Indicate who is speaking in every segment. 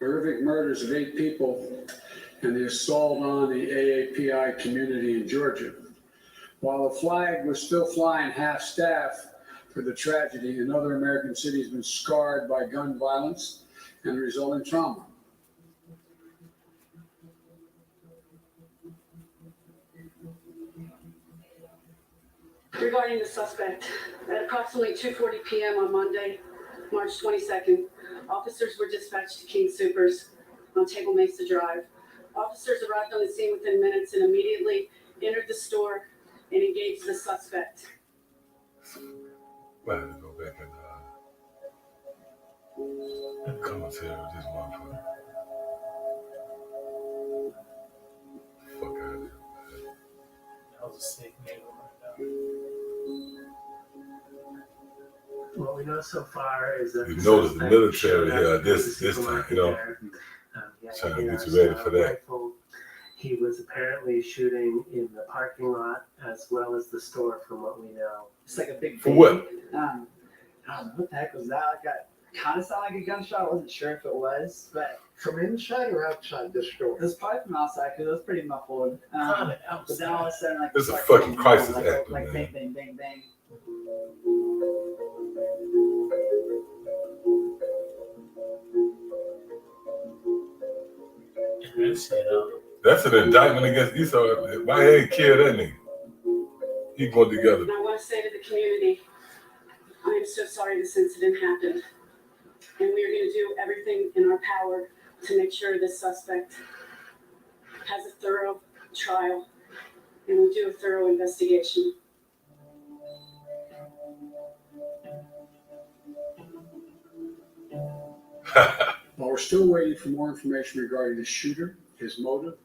Speaker 1: horrific murders of 8 people and the assault on the AAPI community in Georgia. While the flag was still flying half-staff for the tragedy, another American city has been scarred by gun violence and the resulting trauma.
Speaker 2: Regarding the suspect, at approximately 2:40 p.m. on Monday, March 22nd, officers were dispatched to King Soopers on Table Mesa Drive. Officers arrived on the scene within minutes and immediately entered the store and engaged the suspect.
Speaker 3: Might have to go back and commentary with this motherfucker. Fuck out of here.
Speaker 4: That was a sick nigga right now. What we know so far is that
Speaker 3: you notice the military here this time, you know, trying to get you ready for that.
Speaker 4: Rifle. He was apparently shooting in the parking lot as well as the store, from what we know.
Speaker 5: It's like a big
Speaker 3: For what?
Speaker 5: I don't know what the heck was that. Like, kind of sounded like a gunshot. I wasn't sure if it was, but
Speaker 6: from inside or outside the store?
Speaker 5: it was probably from outside because it was pretty muffled. But then all of a sudden, like,
Speaker 3: This is a fucking crisis actor,
Speaker 5: like
Speaker 3: man.
Speaker 5: bang, bang, bang, bang.
Speaker 3: That's an indictment against Esau. Why ain't kill that nigga? He going together.
Speaker 2: And I want to say to the community, I am so sorry this incident happened. And we are going to do everything in our power to make sure this suspect has a thorough trial and we do a thorough investigation.
Speaker 1: While we're still waiting for more information regarding the shooter, his motive,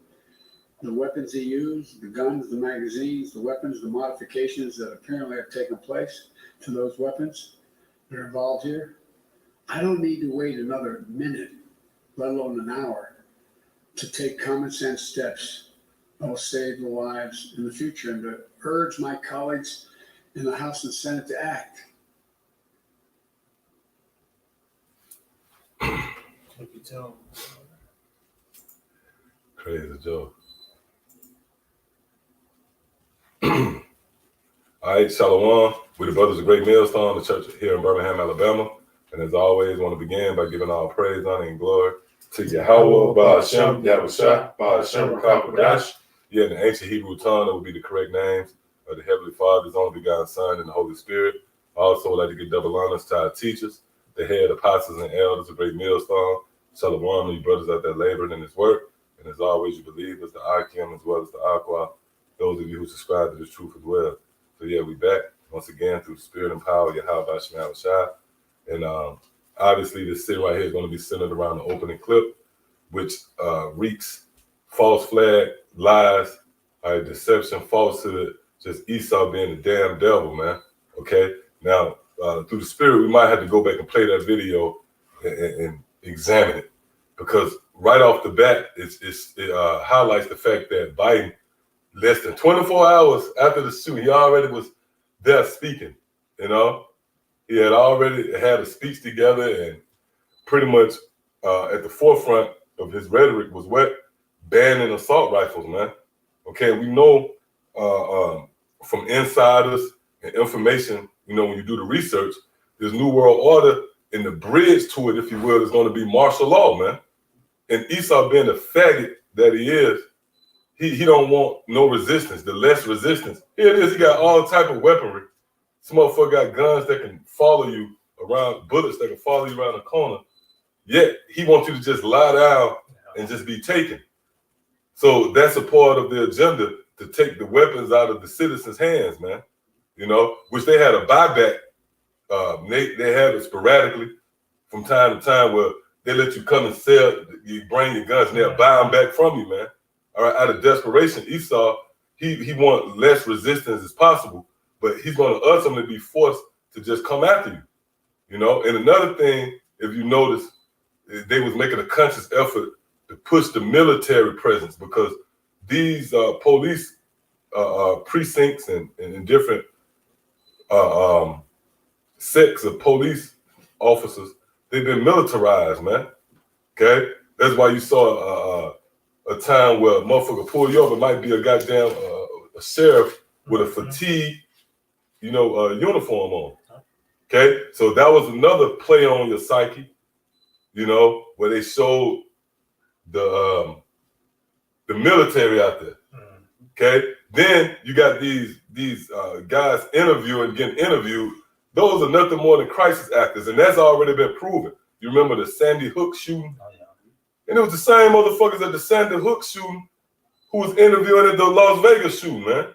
Speaker 1: the weapons he used, the guns, the magazines, the weapons, the modifications that apparently have taken place to those weapons that are involved here, I don't need to wait another minute, let alone an hour, to take common sense steps that will save the lives in the future and to urge my colleagues in the House and Senate to act.
Speaker 4: Look at Joe.
Speaker 3: Crazy joke. All right, Shalom. We're the Brothers of Great Millstone, the church here in Birmingham, Alabama. And as always, I want to begin by giving all praise, honor, and glory to Yahweh, Ba'Hashem, Yahushua, Ba'Hashem, Rakah. Yeah, in the ancient Hebrew tongue, that would be the correct names of the Heavenly Father, His only begotten Son, and the Holy Spirit. I also would like to give double honors to our teachers, the head apostles and elders of Great Millstone. Shalom, you brothers out there laboring in this work. And as always, you believers, the Akim as well as the Aqua, those of you who subscribe to this truth as well. So yeah, we back once again through the spirit and power of Yahweh Ba'Shem Yahushua. And obviously this sit right here is going to be centered around the opening clip, which reeks false flag, lies, deception, falsehood, just Esau being the damn devil, man. Okay? Now, through the spirit, we might have to go back and play that video and examine it. Because right off the bat, it highlights the fact that Biden, less than 24 hours after the shoot, he already was there speaking, you know? He had already had a speech together and pretty much at the forefront of his rhetoric was what? Banning assault rifles, man. Okay, we know from insiders and information, you know, when you do the research, this New World Order and the bridge to it, if you will, is going to be martial law, man. And Esau being the faggot that he is, he don't want no resistance, the less resistance. Here it is, he got all type of weaponry. This motherfucker got guns that can follow you around, bullets that can follow you around the corner. Yet he wants you to just lie down and just be taken. So that's a part of the agenda, to take the weapons out of the citizens' hands, man. You know, which they had a buyback. They have it sporadically from time to time where they let you come and sell, you bring your guns and they'll buy them back from you, man. All right, out of desperation, Esau, he wants less resistance as possible, but he's going to ultimately be forced to just come after you, you know? And another thing, if you notice, they was making a conscious effort to push the military presence, because these police precincts and different sects of police officers, they've been militarized, man. Okay, That's why you saw a time where a motherfucker pull you over. It might be a goddamn a sheriff with a fatigue, uniform on. Okay, so that was another play on your psyche, where they showed the military out there. Okay, then you got these guys getting interviewed. Those are nothing more than crisis actors, and that's already been proven. You remember the Sandy Hook shooting? Oh, yeah. And it was the same motherfuckers at the Sandy Hook shooting who was interviewing at the Las Vegas shooting, man.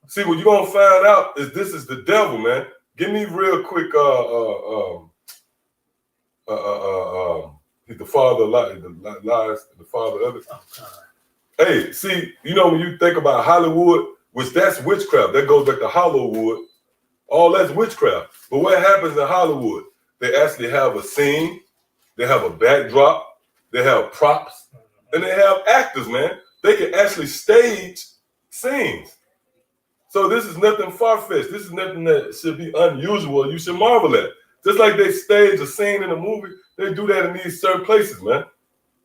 Speaker 3: See, what you're gonna find out is this is the devil, man. Give me real quick. He's the father of lies, the father of it. Oh, God. Hey, see, when you think about Hollywood, which that's witchcraft, that goes back to Hollywood. All that's witchcraft. But what happens in Hollywood? They actually have a scene, they have a backdrop, they have props, and they have actors, man. They can actually stage scenes. So this is nothing far-fetched. This is nothing that should be unusual. You should marvel at. Just like they stage a scene in a movie, they do that in these certain places, man.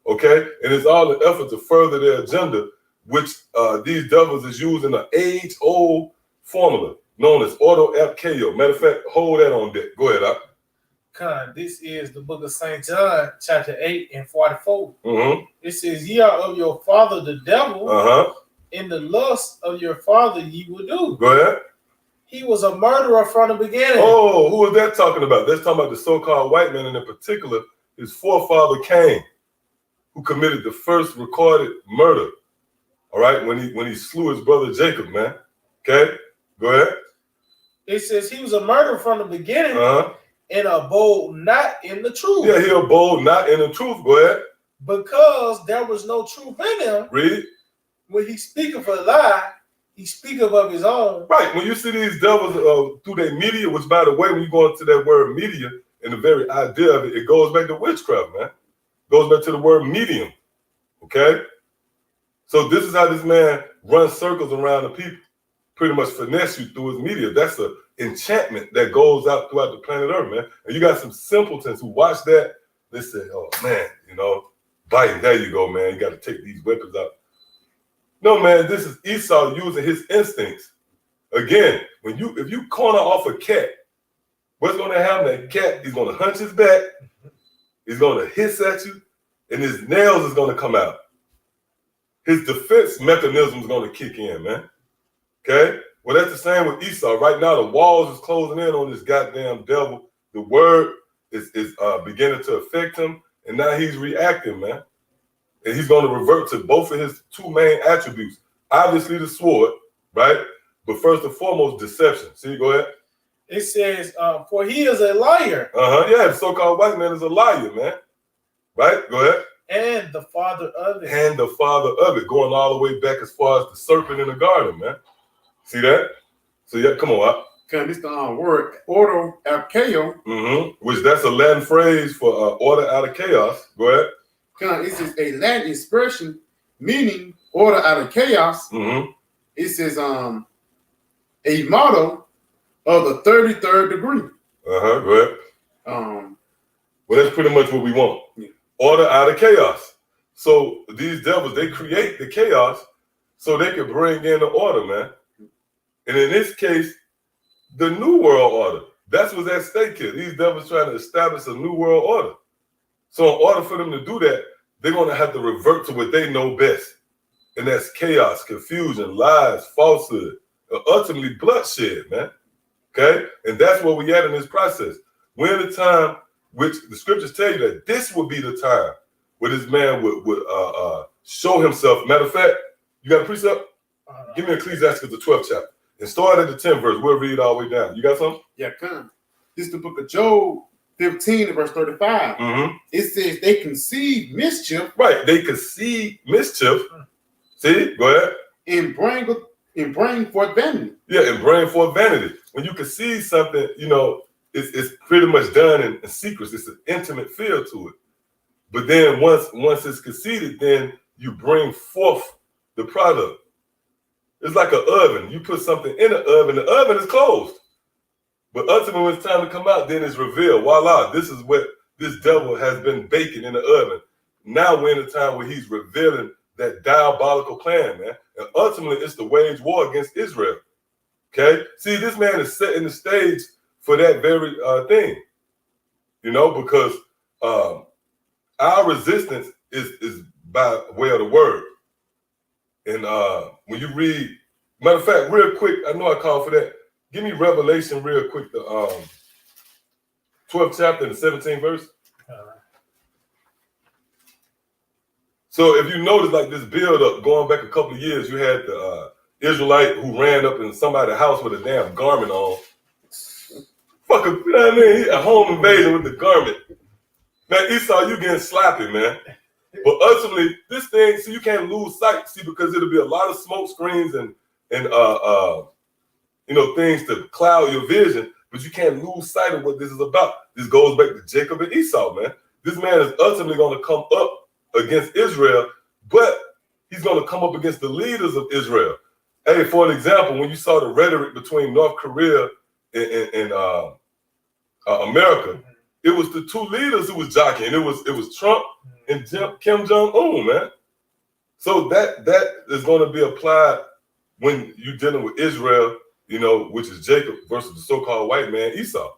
Speaker 3: Okay? And it's all an effort to further their agenda, which these devils is using an age-old formula known as auto-apkeo. Matter of fact, hold that on deck. Go ahead, Doc.
Speaker 7: Con, this is the book of St. John, chapter 8 and 44.
Speaker 3: Mm-hmm.
Speaker 7: It says, ye are of your father the devil,
Speaker 3: Uh-huh.
Speaker 7: in the lust of your father ye will do.
Speaker 3: Go ahead.
Speaker 7: He was a murderer from the beginning.
Speaker 3: Oh, who is that talking about? That's talking about the so-called white man, and in particular, his forefather Cain, who committed the first recorded murder. All right, when he slew his brother Jacob, man. Okay, go ahead.
Speaker 7: It says he was a murderer from the beginning,
Speaker 3: Uh-huh.
Speaker 7: and abode not in the truth.
Speaker 3: Yeah, he abode not in the truth. Go ahead.
Speaker 7: Because there was no truth in him.
Speaker 3: Read.
Speaker 7: When he speaketh a lie, he speaketh of his own.
Speaker 3: Right. When you see these devils through their media, which, by the way, when you go into that word media and the very idea of it, it goes back to witchcraft, man. Goes back to the word medium. Okay? So this is how this man runs circles around the people, pretty much finesse you through his media. That's an enchantment that goes out throughout the planet Earth, man. And you got some simpletons who watch that. They say, oh, man, Biden, there you go, man. You got to take these weapons out. No, man, this is Esau using his instincts. Again, if you corner off a cat, what's going to happen? That cat is going to hunch his back, he's going to hiss at you, and his nails is going to come out. His defense mechanism is going to kick in, man. Okay? Well, that's the same with Esau. Right now, the walls is closing in on this goddamn devil. The word is beginning to affect him, and now he's reacting, man. And he's going to revert to both of his two main attributes. Obviously, the sword, right? But first and foremost, deception. See, go ahead.
Speaker 7: It says, for he is a liar.
Speaker 3: Yeah, the so-called white man is a liar, man. Right? Go ahead.
Speaker 7: And the father of it.
Speaker 3: And the father of it, going all the way back as far as the serpent in the garden, man. See that? So, yeah, come on, up.
Speaker 8: Because it's the word auto-apkeo.
Speaker 3: Which that's a Latin phrase for order out of chaos. Go ahead.
Speaker 8: This is a Latin expression meaning order out of chaos. It says a motto of the 33rd degree.
Speaker 3: Go ahead. Well, that's pretty much what we want.
Speaker 8: Yeah.
Speaker 3: Order out of chaos. So these devils, they create the chaos so they can bring in the order, man. And in this case, the New World Order. That's what's at stake here. These devils trying to establish a New World Order. So in order for them to do that, they're going to have to revert to what they know best. And that's chaos, confusion, lies, falsehood, ultimately bloodshed, man. Okay? And that's where we at in this process. We're in a time which the scriptures tell you that this would be the time where this man would show himself. Matter of fact, you got a precept? Give me Ecclesiastes, the 12th chapter. And start at the 10th verse. We'll read all the way down. You got something?
Speaker 8: Yeah, come. This is the book of Job 15 and verse 35. It says they conceive mischief.
Speaker 3: Right, they conceive mischief. See, go ahead.
Speaker 8: And bring forth vanity.
Speaker 3: Yeah, and bring forth vanity. When you conceive something, it's pretty much done in secrets. It's an intimate feel to it. But then once it's conceded, then you bring forth the product. It's like an oven. You put something in the oven is closed. But ultimately, when it's time to come out, then it's revealed. Voila, this is what this devil has been baking in the oven. now we're in a time where he's revealing that diabolical plan, man. And ultimately, it's to wage war against Israel. Okay? See, this man is setting the stage for that very thing. You know, because our resistance is by way of the word. And when you read, matter of fact, real quick, I know I called for that. Give me Revelation real quick, the 12th chapter and the 17th verse. So if you notice, like this build up going back a couple of years, you had the Israelite who ran up in somebody's house with a damn garment on. Fucking, you know what I mean? A home invasion with the garment. Man, Esau, you getting sloppy, man. But ultimately, this thing, see, you can't lose sight, see, because it'll be a lot of smoke screens and you know, things to cloud your vision, but you can't lose sight of what this is about. This goes back to Jacob and Esau, man. This man is ultimately going to come up against Israel, but he's going to come up against the leaders of Israel. Hey, for an example, when you saw the rhetoric between North Korea and America, it was the two leaders who was jockeying. It was Trump and Kim Jong-un, man. So that is going to be applied when you're dealing with Israel, you know, which is Jacob versus the so-called white man Esau.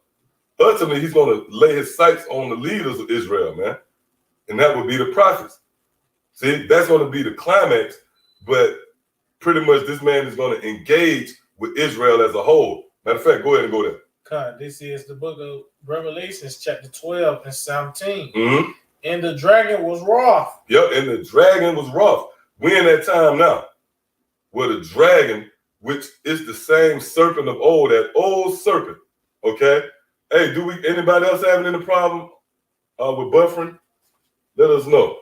Speaker 3: Ultimately, he's going to lay his sights on the leaders of Israel, man. And that would be the prophets. See, that's going to be the climax, but pretty much this man is going to engage with Israel as a whole. Matter of fact, go ahead and go there.
Speaker 7: God, this is the book of Revelations, chapter 12 and 17.
Speaker 3: Mm-hmm.
Speaker 7: And the dragon was wroth.
Speaker 3: Yep, and the dragon was wroth. We're in that time now where the dragon, which is the same serpent of old, that old serpent, okay? Hey, anybody else having any problem with buffering? Let us know.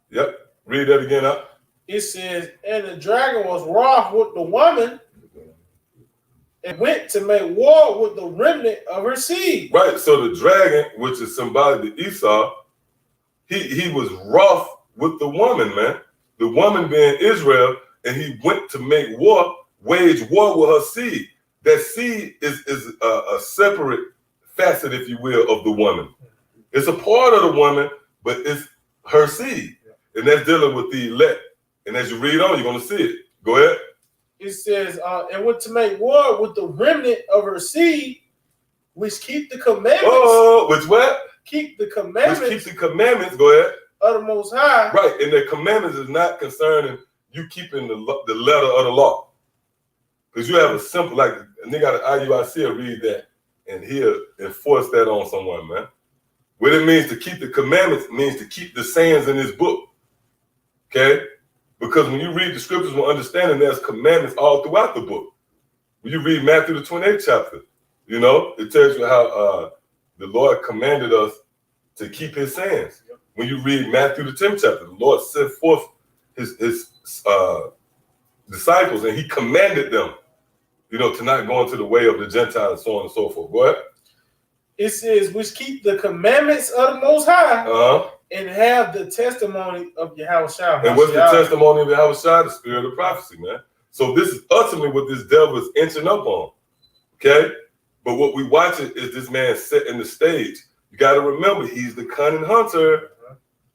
Speaker 3: Yep, read that again out.
Speaker 7: It says, and the dragon was wroth with the woman and went to make war with the remnant of her seed.
Speaker 3: Right, so the dragon, which is symbolic to Esau, he was wroth with the woman, man. The woman being Israel, and he went to make war, wage war with her seed. That seed is a separate facet, if you will, of the woman. It's a part of the woman, but it's her seed. And that's dealing with the elect. And as you read on, you're going to see it. Go ahead.
Speaker 7: It says, and went to make war with the remnant of her seed, which keep the commandments.
Speaker 3: Oh, which what?
Speaker 7: Keep the commandments.
Speaker 3: Which keep the commandments. Go ahead.
Speaker 7: Of the Most High.
Speaker 3: Right, and the commandments is not concerning you keeping the letter of the law. Because you have a simple, like, a nigga out of IUIC will read that, and he'll enforce that on someone, man. What it means to keep the commandments means to keep the sayings in this book. Okay? Because when you read the scriptures with understanding, there's commandments all throughout the book. When you read Matthew the 28th chapter, you know, it tells you how the Lord commanded us to keep his sayings. When you read Matthew the 10th chapter, the Lord sent forth his disciples and he commanded them, you know, to not go into the way of the Gentiles and so on and so forth. Go ahead.
Speaker 7: It says, which keep the commandments of the Most High and have the testimony of Yahushua.
Speaker 3: And what's the testimony of Yahushua? The spirit of prophecy, man. So this is ultimately what this devil is inching up on. Okay? But what we watching is this man setting the stage. You got to remember, he's the cunning hunter.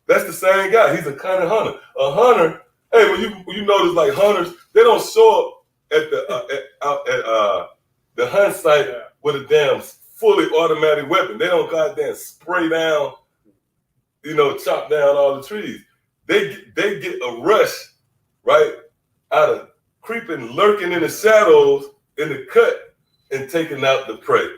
Speaker 3: That's the same guy. He's a cunning hunter. A hunter, hey, when you notice, like, hunters, they don't show up at the hunt site with a damn fully automatic weapon. They don't goddamn spray down, you know, chop down all the trees. They get a rush, right, out of creeping, lurking in the shadows in the cut and taking out the prey,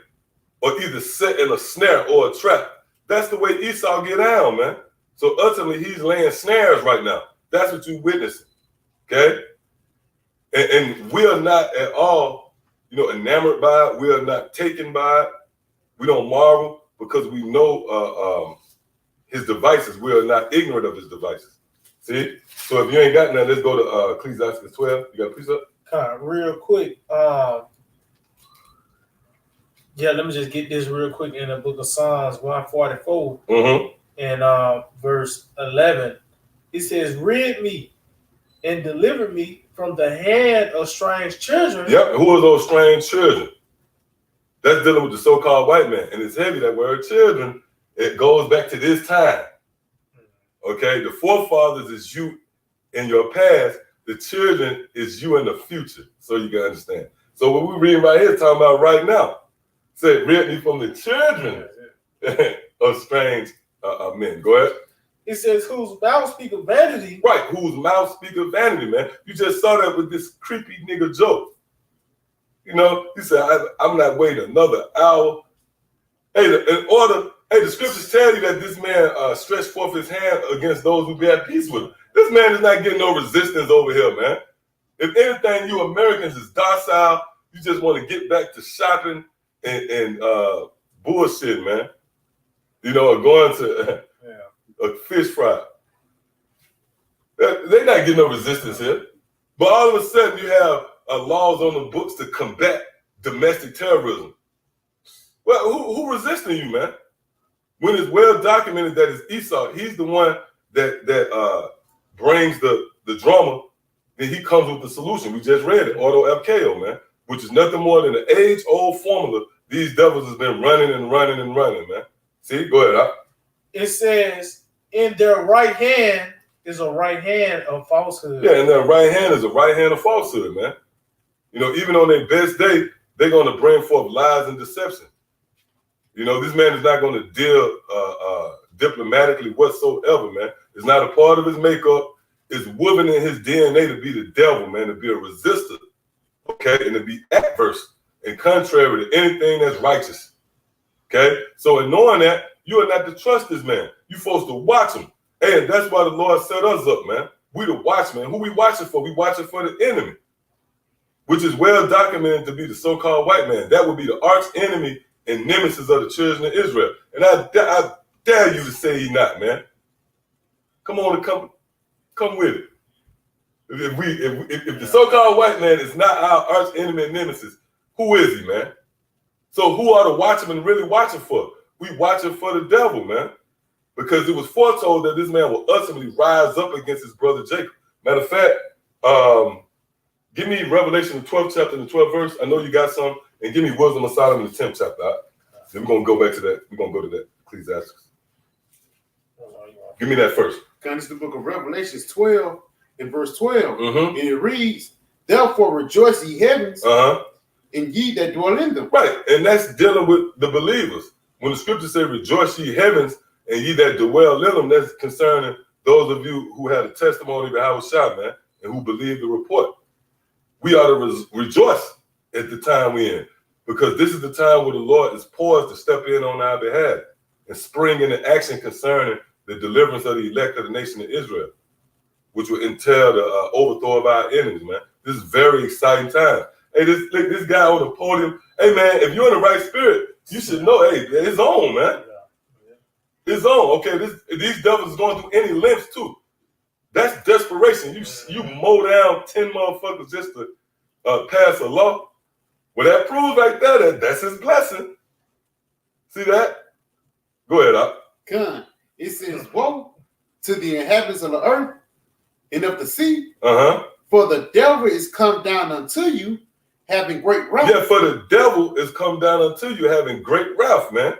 Speaker 3: or either setting a snare or a trap. That's the way Esau get down, man. So ultimately, he's laying snares right now. That's what you're witnessing, okay? And we are not at all, you know, enamored by it. We are not taken by it. We don't marvel because we know his devices. We are not ignorant of his devices. See? So if you ain't got none, let's go to Ecclesiastes 12. You got a precept?
Speaker 7: Real quick. Yeah, let me just get this real quick in the book of Psalms 144 and verse 11. It says, rid me and deliver me from the hand of strange children.
Speaker 3: Yep. Who are those strange children? That's dealing with the so-called white man. And it's heavy, that word children. It goes back to this time. Okay? The forefathers is you in your past. The children is you in the future. So you can understand. So what we're reading right here is talking about right now. Said, rid me from the children of strange men. Go ahead.
Speaker 7: It says, whose mouth speak of vanity.
Speaker 3: Right, whose mouth speak of vanity, man. You just saw that with this creepy nigga Joe. You know, he said, I'm not waiting another hour. Hey, the scriptures tell you that this man stretched forth his hand against those who be at peace with him. This man is not getting no resistance over here, man. If anything, you Americans is docile. You just want to get back to shopping and bullshit, man. You know, or going to a fish fry. They're not getting no resistance here. But all of a sudden, you have laws on the books to combat domestic terrorism. Well, who resisting you, man? When it's well documented that it's Esau, he's the one that brings the drama, then he comes with the solution. We just read it, auto FKO, man, which is nothing more than an age-old formula these devils has been running and running and running, man. See, go ahead. Huh?
Speaker 7: It says, in their right hand is a right hand of falsehood.
Speaker 3: Yeah, and their right hand is a right hand of falsehood, man. You know, even on their best day, they're going to bring forth lies and deception. You know, this man is not going to deal diplomatically whatsoever, man. It's not a part of his makeup. It's woven in his DNA to be the devil, man, to be a resistor, okay, and to be adverse and contrary to anything that's righteous, okay? So in knowing that, you are not to trust this man. You're supposed to watch him. And that's why the Lord set us up, man. We the watchmen. Who we watching for? We watching for the enemy, which is well documented to be the so-called white man. That would be the arch enemy and nemesis of the children of Israel. And I dare you to say he's not, man. Come on and come with it. If the so-called white man is not our arch enemy and nemesis, who is he, man? So who are the watchmen really watching for? We watching for the devil, man. Because it was foretold that this man will ultimately rise up against his brother Jacob. Matter of fact, give me Revelation, the 12th chapter and the 12th verse. I know you got some. And give me Wisdom of Solomon, the 10th chapter. Right? Then we're going to go back to that. We're going to go to that. Ecclesiastes. Give me that first.
Speaker 8: Comes the book of Revelations 12 and verse 12.
Speaker 3: Mm-hmm.
Speaker 8: And it reads, therefore rejoice ye heavens, and ye that dwell in them.
Speaker 3: Right. And that's dealing with the believers. When the scriptures say rejoice ye heavens and ye that dwell in them, that's concerning those of you who had a testimony of Yahweh Shah, man, and who believe the report. We ought to rejoice at the time we're in, because this is the time where the Lord is poised to step in on our behalf and spring into action concerning the deliverance of the elect of the nation of Israel, which will entail the overthrow of our enemies, man. This is very exciting time. Hey, this guy on the podium, hey, man, if you're in the right spirit, you should know, hey, it's on, man. It's on. Okay, these devils is going through any lengths, too. That's desperation. You mow down 10 motherfuckers just to pass a law. Well, that proves right there that that's his blessing. See that? Go ahead, Doc.
Speaker 8: Come. It says, woe to the inhabitants of the earth and of the sea, for the devil is come down unto you, having great wrath.
Speaker 3: Yeah, for the devil is come down unto you, having great wrath, man.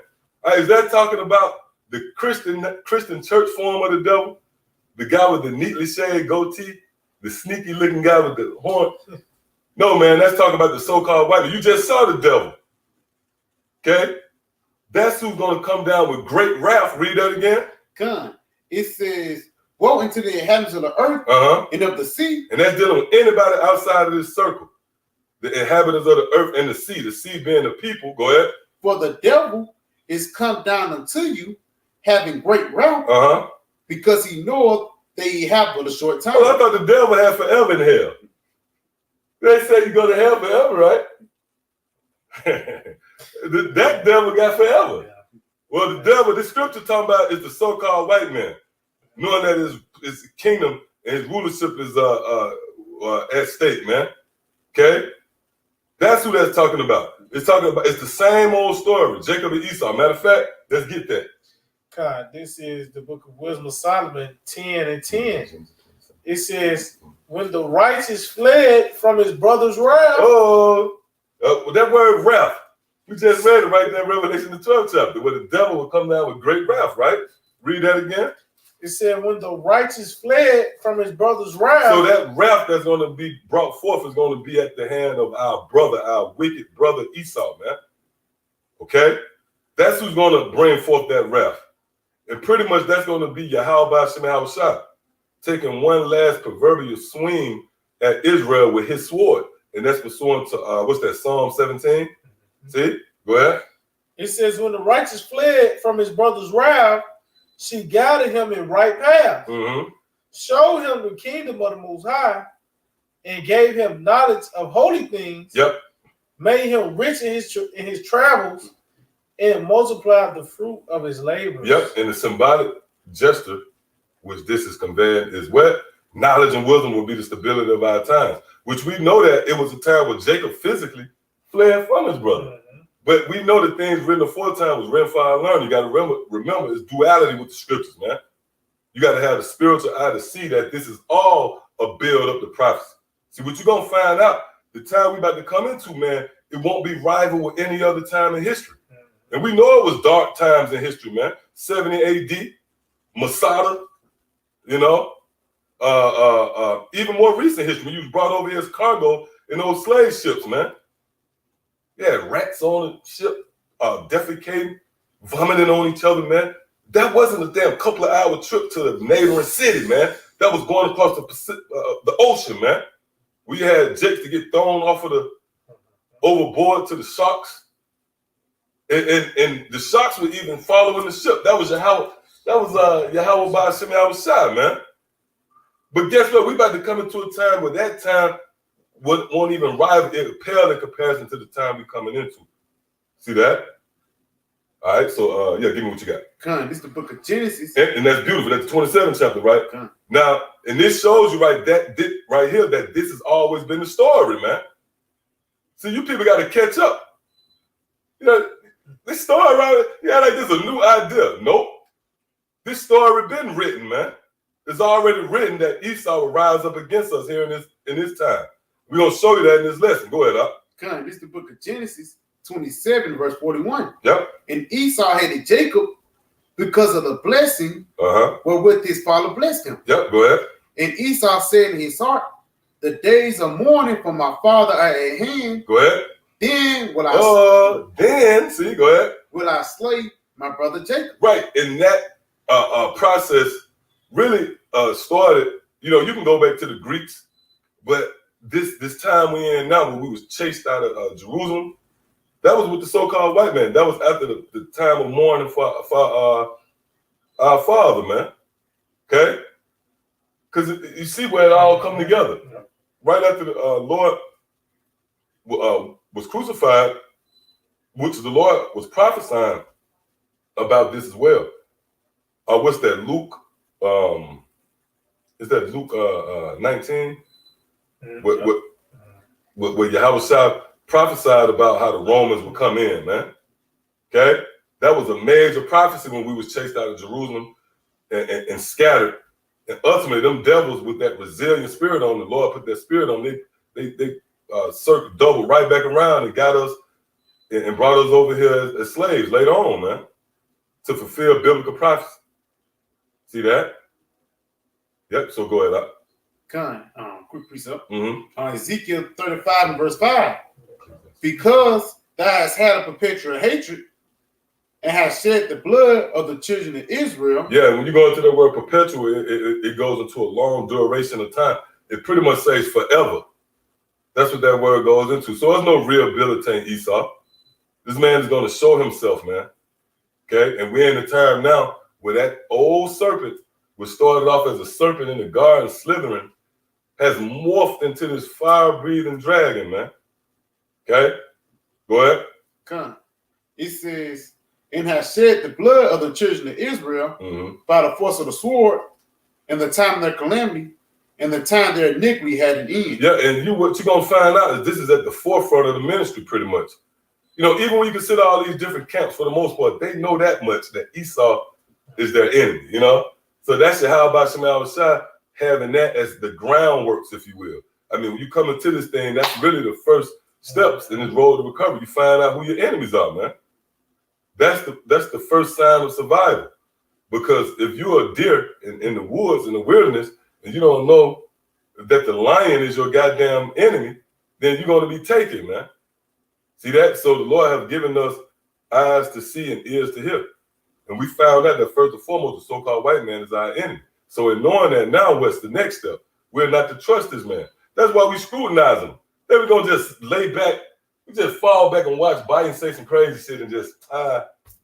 Speaker 3: Is that talking about the Christian church form of the devil? The guy with the neatly shaved goatee? The sneaky looking guy with the horn? No, man, that's talking about the so-called white man. You just saw the devil. Okay? That's who's going to come down with great wrath. Read that again.
Speaker 8: Come. It says, woe unto the inhabitants of the earth and of the sea.
Speaker 3: And that's dealing with anybody outside of this circle. The inhabitants of the earth and the sea being the people. Go ahead.
Speaker 8: For the devil is come down unto you, having great wrath, because he knoweth that he have but a short time.
Speaker 3: Well, I thought the devil had forever in hell. They say you go to hell forever, right? That devil got forever. Well, the devil, the scripture talking about is the so-called white man, knowing that his kingdom and his rulership is at stake, man. Okay? That's who that's talking about. It's the same old story, Jacob and Esau. Matter of fact, let's get that.
Speaker 7: God, this is the book of Wisdom of Solomon 10 and 10. It says, when the righteous fled from his brother's wrath.
Speaker 3: That word wrath We just read it right there in Revelation the 12th chapter, where the devil will come down with great wrath, right? Read that again.
Speaker 7: It said, when the righteous fled from his brother's wrath.
Speaker 3: So that wrath that's going to be brought forth is going to be at the hand of our brother, our wicked brother Esau, man. Okay? That's who's going to bring forth that wrath. And pretty much that's going to be Yahweh Shem Yahushua, taking one last proverbial swing at Israel with his sword. And that's pursuant to, what's that, Psalm 17? See? Go ahead.
Speaker 7: It says, when the righteous fled from his brother's wrath, she guided him in right path, showed him the kingdom of the Most High, and gave him knowledge of holy things.
Speaker 3: Yep.
Speaker 7: Made him rich in his travels, and multiplied the fruit of his labor.
Speaker 3: Yep. And the symbolic gesture, which this is conveying, is what? Knowledge and wisdom will be the stability of our times, which we know that it was a time where Jacob physically fled from his brother. But we know the things written aforetime was written for our learning. You got to remember it's duality with the scriptures, man. You got to have the spiritual eye to see that this is all a build up to prophecy. See, what you're going to find out, the time we about to come into, man, it won't be rival with any other time in history. And we know it was dark times in history, man. 70 AD, Masada, you know, even more recent history, when you was brought over here as cargo in those slave ships, man. Yeah, rats on the ship, defecating, vomiting on each other, man. That wasn't a damn couple of hour trip to the neighboring city, man. That was going across the ocean, man. We had jakes to get thrown off of the overboard to the sharks. And the sharks were even following the ship. That was Yahweh by Shem Yahushua, man. But guess what? We about to come into a time where that time won't even rival, it pale in comparison to the time we're coming into. See that? All right, so yeah, give me what you got.
Speaker 8: Con, this is the book of Genesis.
Speaker 3: And that's beautiful. That's the 27th chapter, right?
Speaker 8: Con.
Speaker 3: Now, and this shows you right here that this has always been the story, man. See, you people got to catch up. You know, this story around, like this is a new idea. Nope. This story been written, man. It's already written that Esau will rise up against us here in this time. We're going to show you that in this lesson. Go ahead, Up.
Speaker 8: Con, this is the book of Genesis 27, verse 41.
Speaker 3: Yep.
Speaker 8: And Esau hated Jacob because of the blessing wherewith his father blessed him.
Speaker 3: Yep, go ahead.
Speaker 8: And Esau said in his heart, the days of mourning for my father are at hand.
Speaker 3: Go ahead.
Speaker 8: Then will
Speaker 3: go ahead.
Speaker 8: Will I slay my brother Jacob?
Speaker 3: Right. And that process really started, you know, you can go back to the Greeks, but this time we're in now, when we was chased out of Jerusalem, that was with the so-called white man. That was after the time of mourning for our father, man. Okay? Because you see where it all come together. Right after the Lord was crucified, which the Lord was prophesying about this as well. What's that, Luke? Is that Luke 19? Where Yahweh prophesied about how the Romans would come in, man. Okay? That was a major prophecy when we was chased out of Jerusalem and scattered. And ultimately, them devils with that resilient spirit on, the Lord put that spirit on, they circled double right back around and got us and brought us over here as slaves later on, man, to fulfill biblical prophecy. See that? Yep, so go ahead.
Speaker 8: Quick precept. Ezekiel 35 and verse 5. Because thou hast had a perpetual hatred and hast shed the blood of the children of Israel. Yeah, when you go into the word perpetual, it goes into a long duration of time. It pretty much says forever. That's what that word goes into. So there's no rehabilitating Esau. This man is going to show himself, man. Okay, and we're in a time now where that old serpent, which started off as a serpent in the garden slithering, has morphed into this fire-breathing dragon, man. Okay? Go ahead. Come. It says, and has shed the blood of the children of Israel by the force of the sword, and the time of their calamity, and the time their iniquity had an end.
Speaker 3: Yeah, and what you're going to find out is this is at the forefront of the ministry, pretty much. You know, even when you consider all these different camps, for the most part, they know that much, that Esau is their enemy, you know? So that's how about Shem Yahushua having that as the groundworks, if you will. I mean, when you come into this thing, that's really the first steps in this road to recovery. You find out who your enemies are, man. That's the first sign of survival. Because if you're a deer in the woods, in the wilderness, and you don't know that the lion is your goddamn enemy, then you're going to be taken, man. See that? So the Lord has given us eyes to see and ears to hear. And we found out that first and foremost, the so-called white man is our enemy. So in knowing that now, what's the next step? We're not to trust this man. That's why we scrutinize him. Then we're going to just lay back. We just fall back and watch Biden say some crazy shit and just,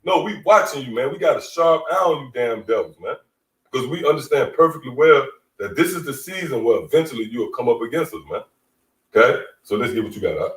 Speaker 3: no, we watching you, man. We got a sharp eye on you damn devils, man. Because we understand perfectly well that this is the season where eventually you'll come up against us, man. Okay? So let's get what you got, huh?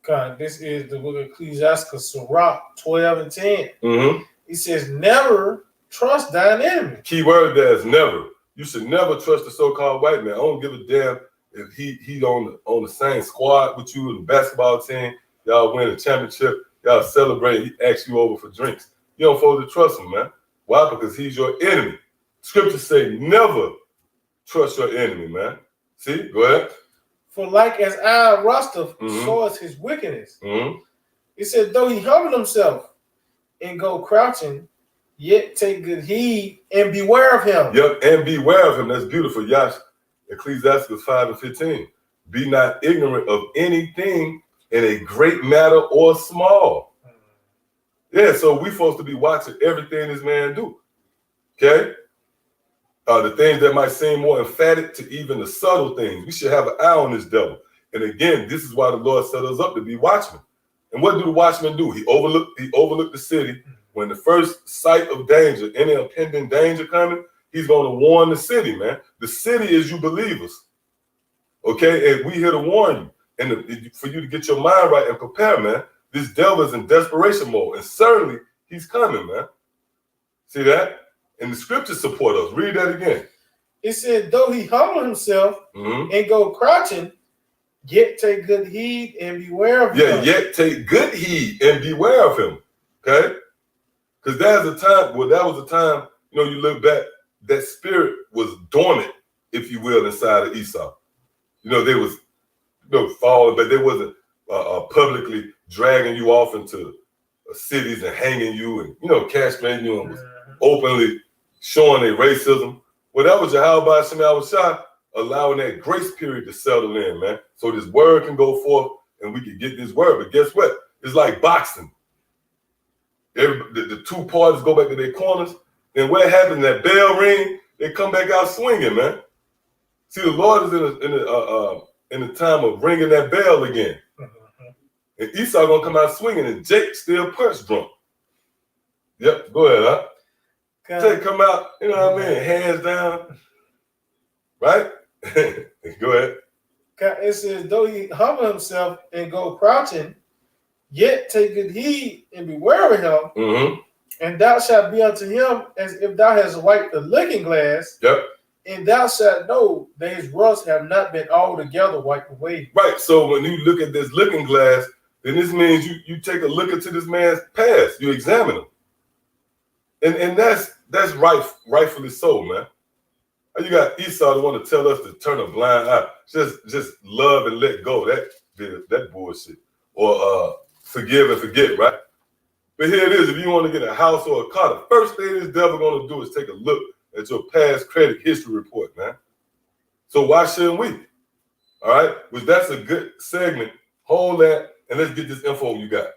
Speaker 7: God, this is the book of Ecclesiastes, Sirach 12 and 10.
Speaker 3: Mm-hmm.
Speaker 7: He says, never trust thine enemy.
Speaker 3: Key word there is never. You should never trust the so-called white man. I don't give a damn if he's on the same squad with you in the basketball team. Y'all win a championship. Y'all celebrate. He asks you over for drinks. You don't supposed to trust him, man. Why? Because he's your enemy. Scriptures say never trust your enemy, man. See? Go ahead.
Speaker 7: For like as iron rusteth, so is his wickedness.
Speaker 3: Mm-hmm.
Speaker 7: He said, though he humble himself and go crouching, yet take good heed and beware of him.
Speaker 3: Yep, and beware of him. That's beautiful. Yash, Ecclesiastes 5 and 15. Be not ignorant of anything in a great matter or small. Yeah, so we supposed to be watching everything this man do. Okay? The things that might seem more emphatic to even the subtle things. We should have an eye on this devil. And again, this is why the Lord set us up to be watchmen. And what do the watchmen do? He overlooked the city. When the first sight of danger, any impending danger coming, he's going to warn the city, man. The city is you believers. Okay? And we here to warn you. And for you to get your mind right and prepare, man. This devil is in desperation mode. And certainly, he's coming, man. See that? And the scriptures support us. Read that again.
Speaker 7: It said, though he humble himself and go crouching, yet take good heed and beware of him.
Speaker 3: Yeah, yet take good heed and beware of him. Okay? Because that was a time, you look back, that spirit was dormant, if you will, inside of Esau. They was falling, but they wasn't publicly dragging you off into cities and hanging you and, castrating you and was openly showing their racism. Well, that was Yahweh Shai allowing that grace period to settle in, man. So this word can go forth and we can get this word. But guess what? It's like boxing. The two parties go back to their corners. Then what happens? That bell ring, they come back out swinging, man. See, the Lord is in the time of ringing that bell again. And Esau gonna come out swinging, and Jake still punch drunk. Yep, go ahead, huh? Jake come out, you know what I mean, hands down, right? Go ahead.
Speaker 7: It says, though he humble himself and go crouching, yet take good heed and beware of him, and thou shalt be unto him as if thou hast wiped the looking glass.
Speaker 3: Yep.
Speaker 7: And thou shalt know that his rust have not been altogether wiped away. Right.
Speaker 3: So when you look at this looking glass, then this means you take a look into this man's past. You examine him. And that's rightfully so, man. You got Esau to want to tell us to turn a blind eye. Just love and let go. That bullshit. Or forgive and forget, right? But here it is. If you want to get a house or a car, the first thing this devil gonna do is take a look at your past credit history report, man. So why shouldn't we? All right? Well, that's a good segment. Hold that and let's get this info you got.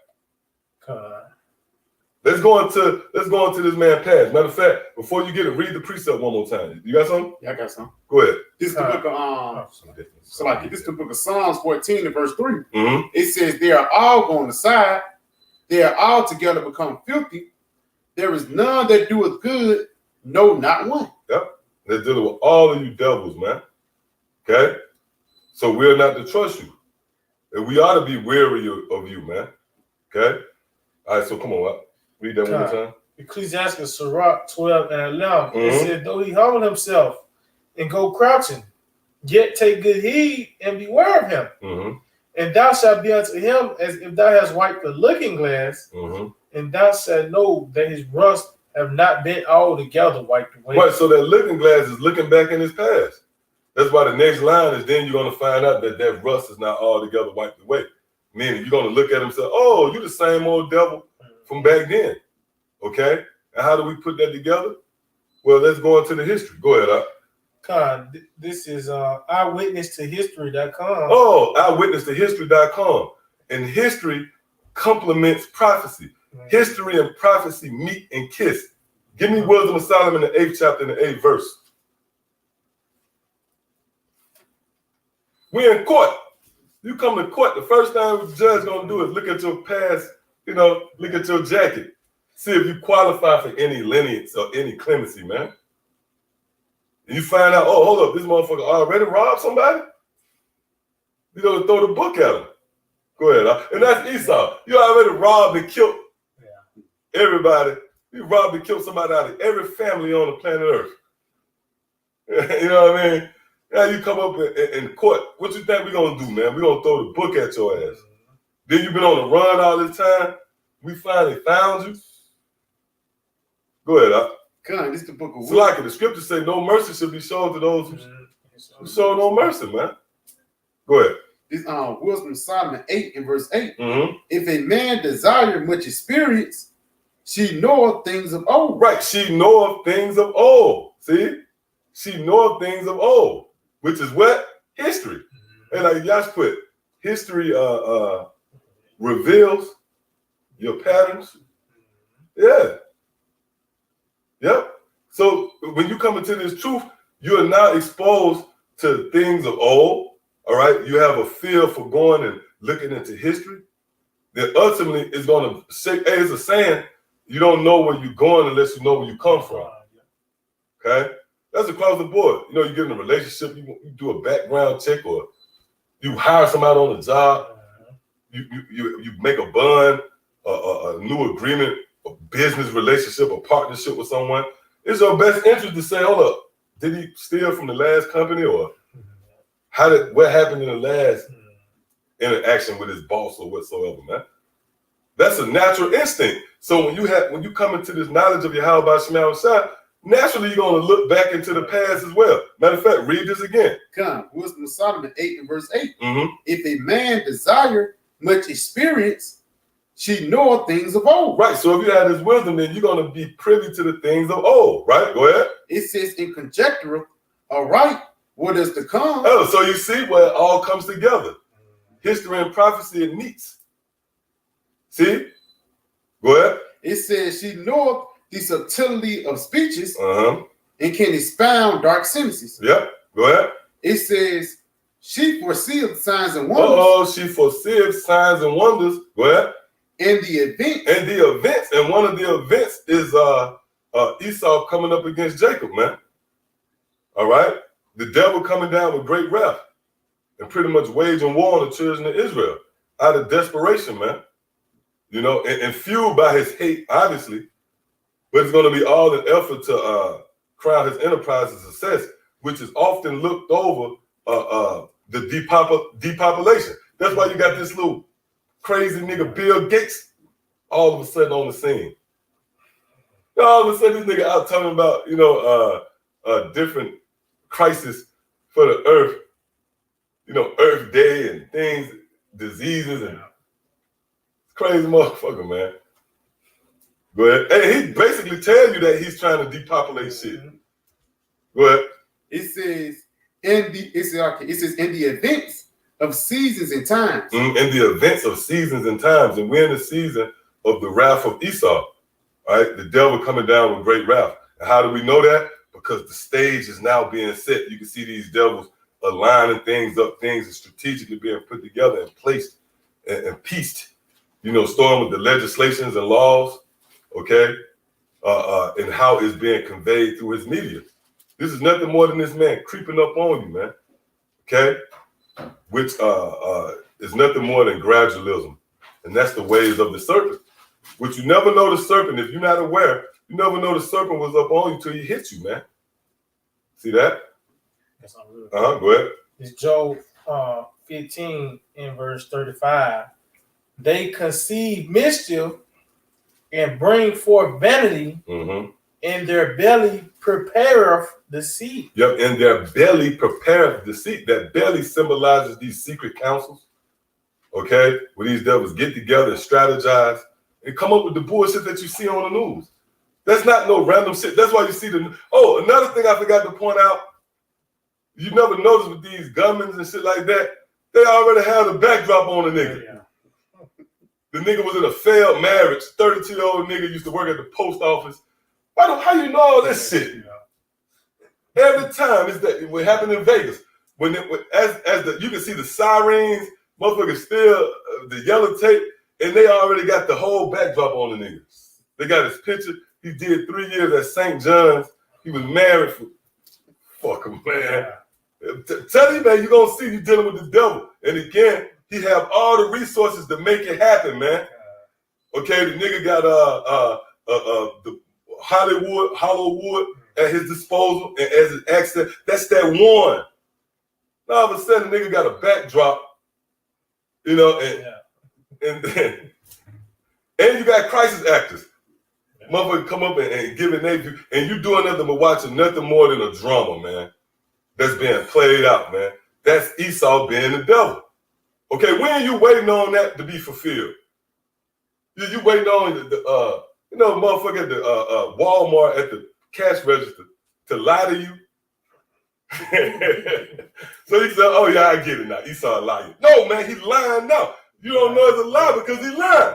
Speaker 3: Let's go into this man's past. Matter of fact, before you get it, read the precept one more time. You got something?
Speaker 8: Yeah, I got some.
Speaker 3: Go ahead.
Speaker 8: This is the book of this is the book of Psalms 14 and verse 3.
Speaker 3: Mm-hmm.
Speaker 8: It says, they are all gone aside, they are all together become filthy. There is none that doeth good, no, not one.
Speaker 3: Yep. They're dealing with all of you devils, man. Okay? So we're not to trust you. And we ought to be wary of you, man. Okay? All right, so come on up. Read that one more time.
Speaker 7: Ecclesiastes Sirach 12 and 11. It said, though he humble himself and go crouching, yet take good heed and beware of him. And thou shalt be unto him as if thou hast wiped the looking glass, and thou shalt know that his rust have not been altogether wiped away.
Speaker 3: Right, so that looking glass is looking back in his past. That's why the next line is then you're going to find out that rust is not altogether wiped away. Meaning you're gonna look at him and say, oh, you the same old devil from back then. Okay? And how do we put that together? Well, let's go into the history. Go ahead,
Speaker 7: Con, this is eyewitnesstohistory.com.
Speaker 3: Oh, eyewitnesstohistory.com. And history complements prophecy. History and prophecy meet and kiss. Give me Wisdom of Solomon, the 8th chapter and the 8th verse. We're in court. You come to court, the first thing the judge gonna do is look at your past, look at your jacket. See if you qualify for any lenience or any clemency, man. And you find out, oh, hold up, this motherfucker already robbed somebody? You know, throw the book at him. Go ahead. And that's Esau. You already robbed and killed everybody. You robbed and killed somebody out of every family on the planet Earth. You know what I mean? Now you come up in court. What you think we're going to do, man? We're going to throw the book at your ass. Then you've been on the run all this time. We finally found you. Go ahead,
Speaker 8: God, this is the book of
Speaker 3: So like the scriptures say, no mercy should be shown to those who show no mercy, man. Go ahead.
Speaker 8: This Wisdom of Solomon 8 and verse 8.
Speaker 3: Mm-hmm.
Speaker 8: If a man desire much experience, she knoweth things of old.
Speaker 3: Right, she knoweth things of old. See? She knoweth things of old. Which is what? History. And like Yash put, history reveals your patterns. Yeah. Yep. So when you come into this truth, you are now exposed to things of old. All right. You have a feel for going and looking into history. Then ultimately it's going to shake. Hey, it's a saying, you don't know where you're going unless you know where you come from. Okay. That's across the board. You get in a relationship, you do a background check, or you hire somebody on the job, you make a bond, a new agreement, a business relationship, a partnership with someone. It's your best interest to say, hold up, did he steal from the last company, or what happened in the last interaction with his boss or whatsoever, man? That's a natural instinct. So when you come into this knowledge of your how about Shema Shai, naturally, you're going to look back into the past as well. Matter of fact, read this again.
Speaker 8: Come, Wisdom of Solomon 8 and verse 8.
Speaker 3: Mm-hmm.
Speaker 8: If a man desire much experience, she knoweth things of old.
Speaker 3: Right. So if you have this wisdom, then you're going to be privy to the things of old. Right. Go ahead.
Speaker 8: It says in conjecture, all right, what is to come.
Speaker 3: Oh, so you see where it all comes together. History and prophecy, it meets. See? Go ahead.
Speaker 8: It says she knoweth the subtlety of speeches
Speaker 3: Uh-huh.
Speaker 8: and can expound dark sentences.
Speaker 3: Yep. Go ahead.
Speaker 8: It says she foreseeth signs and wonders.
Speaker 3: Oh, she foresees signs and wonders. Go ahead.
Speaker 8: And the event.
Speaker 3: And the events, and one of the events is Esau coming up against Jacob, man. All right? The devil coming down with great wrath and pretty much waging war on the children of Israel out of desperation, man. And fueled by his hate, obviously. But it's going to be all an effort to crown his enterprise a success, which is often looked over the depopulation. That's why you got this little crazy nigga Bill Gates all of a sudden on the scene. All of a sudden this nigga out talking about, a different crisis for the earth, Earth Day and things, diseases, and crazy motherfucker, man. Go ahead. Hey, he basically tell you that he's trying to depopulate shit. Go ahead.
Speaker 8: It says in the events of seasons and times.
Speaker 3: In the events of seasons and times, and we're in the season of the wrath of Esau. All right, the devil coming down with great wrath. And how do we know that? Because the stage is now being set. You can see these devils aligning things up, things are strategically being put together and placed and pieced. Starting with the legislations and laws. Okay, and how it's being conveyed through his media. This is nothing more than this man creeping up on you, man. Okay, which is nothing more than gradualism, and that's the ways of the serpent. Which you never know the serpent if you're not aware. You never know the serpent was up on you till he hit you, man. See that?
Speaker 7: That's all good.
Speaker 3: Go ahead.
Speaker 7: It's Job 15 in verse 35. They conceive mischief and bring forth vanity, and their belly prepareth deceit.
Speaker 3: Yep, and their belly prepareth deceit. That belly symbolizes these secret counsels. okay? Where these devils get together and strategize and come up with the bullshit that you see on the news. That's not no random shit. That's why you see the. Oh, another thing I forgot to point out. You never notice with these gunmen and shit like that, they already have a backdrop on the nigga.
Speaker 7: Yeah.
Speaker 3: The nigga was in a failed marriage. 32-year-old nigga used to work at the post office. How you know all this shit? Every time it's that what happened in Vegas. As you can see the sirens, motherfuckers still the yellow tape, and they already got the whole backdrop on the niggas. They got his picture. He did 3 years at St. John's. He was married for fuck him, man. Tell you, man, you gonna see you dealing with the devil. And again, he have all the resources to make it happen, man. Okay, the nigga got the Hollywood at his disposal and as his accent. That's that one. Now all of a sudden, the nigga got a backdrop, you know, and you got crisis actors. Motherfucker come up and give it their view, and you doing nothing but watching nothing more than a drama, man. That's being played out, man. That's Esau being the devil. Okay, when are you waiting on that to be fulfilled? You waiting on the motherfucker at the Walmart at the cash register to lie to you? So he said, oh yeah, I get it now. Esau a liar. No, man, he's lying now. You don't know it's a lie because he's lying.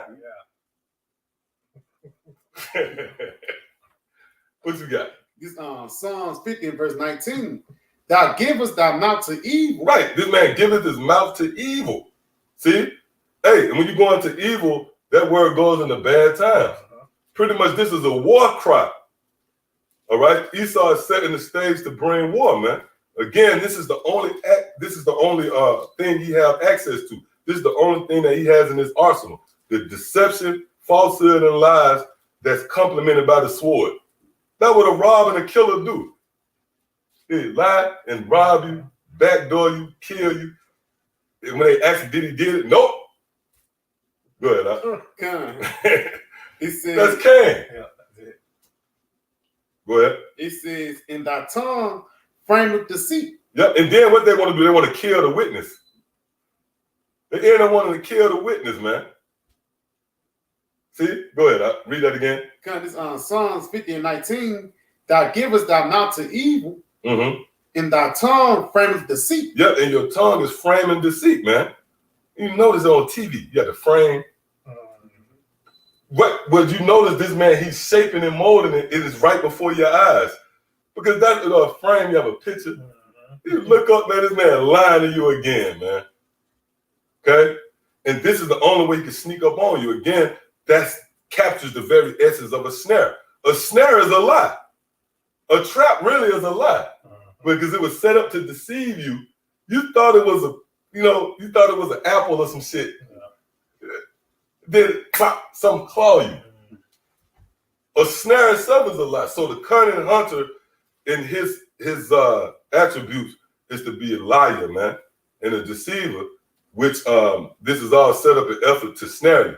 Speaker 3: What you got?
Speaker 8: This Psalms 50 and verse 19. Thou givest thy mouth to evil.
Speaker 3: Right, this man giveth his mouth to evil. See? Hey, and when you go into evil, that word goes into bad times. Pretty much this is a war cry. All right? Esau is setting the stage to bring war, man. Again, this is the only thing he have access to. This is the only thing that he has in his arsenal. The deception, falsehood, and lies that's complemented by the sword. That's what a rob and a killer do. They lie and rob you, backdoor you, kill you. And when they ask him, did he did it? Nope. Go ahead.
Speaker 8: It says,
Speaker 3: that's Cain.
Speaker 8: Yeah, that's it.
Speaker 3: Go ahead.
Speaker 8: It says, in thy tongue frameth deceit.
Speaker 3: Yep. And then what they want to do, they want to kill the witness. They end up wanting to kill the witness, man. See? Go ahead. Read that again.
Speaker 8: This Psalms 50 and 19. Thou givest thy mouth to evil.
Speaker 3: Mm-hmm.
Speaker 8: And thy tongue frameth deceit.
Speaker 3: Yep, and your tongue is framing deceit, man. You notice on TV, you got the frame. But you notice this man, he's shaping and molding it. It is right before your eyes. Because that's a frame, you have a picture. You look up, man, this man lying to you again, man. Okay? And this is the only way he can sneak up on you. Again, that captures the very essence of a snare. A snare is a lie. A trap really is a lie. Because it was set up to deceive you. You thought it was an apple or some shit. Then pop, some claw you. A snare itself is a lie. So the cunning hunter in his attributes is to be a liar, man, and a deceiver, which this is all set up in effort to snare you.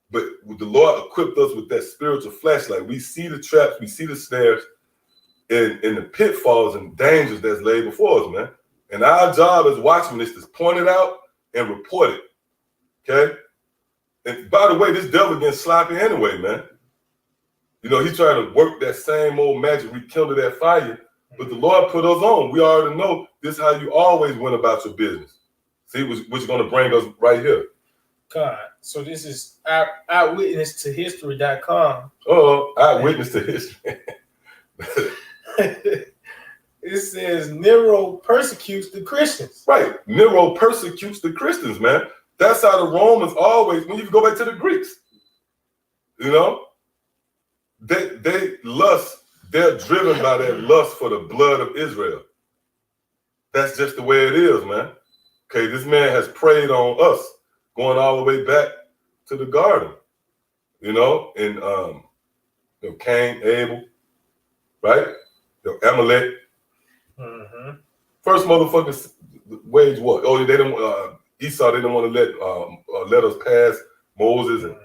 Speaker 3: But the Lord equipped us with that spiritual flashlight. We see the traps, we see the snares, and the pitfalls and dangers that's laid before us, man. And our job as watchmen is to point it out and report it. Okay? And by the way, this devil getting sloppy anyway, man. You know, he's trying to work that same old magic, rekindle that fire. But the Lord put us on. We already know this is how you always went about your business. See, what's going to bring us right here.
Speaker 7: God. So this is eyewitnesstohistory.com.
Speaker 3: Oh, eyewitness to history.
Speaker 7: It says Nero persecutes the Christians.
Speaker 3: Right. Nero persecutes the Christians, man. That's how the Romans always, when you go back to the Greeks, you know, they lust, they're driven by that lust for the blood of Israel. That's just the way it is, man. Okay, this man has preyed on us, going all the way back to the garden, you know, and Cain, Abel, right? Amalek.
Speaker 7: Mm-hmm.
Speaker 3: First motherfuckers wage what? Oh, they didn't. Esau didn't want to let us pass Moses, and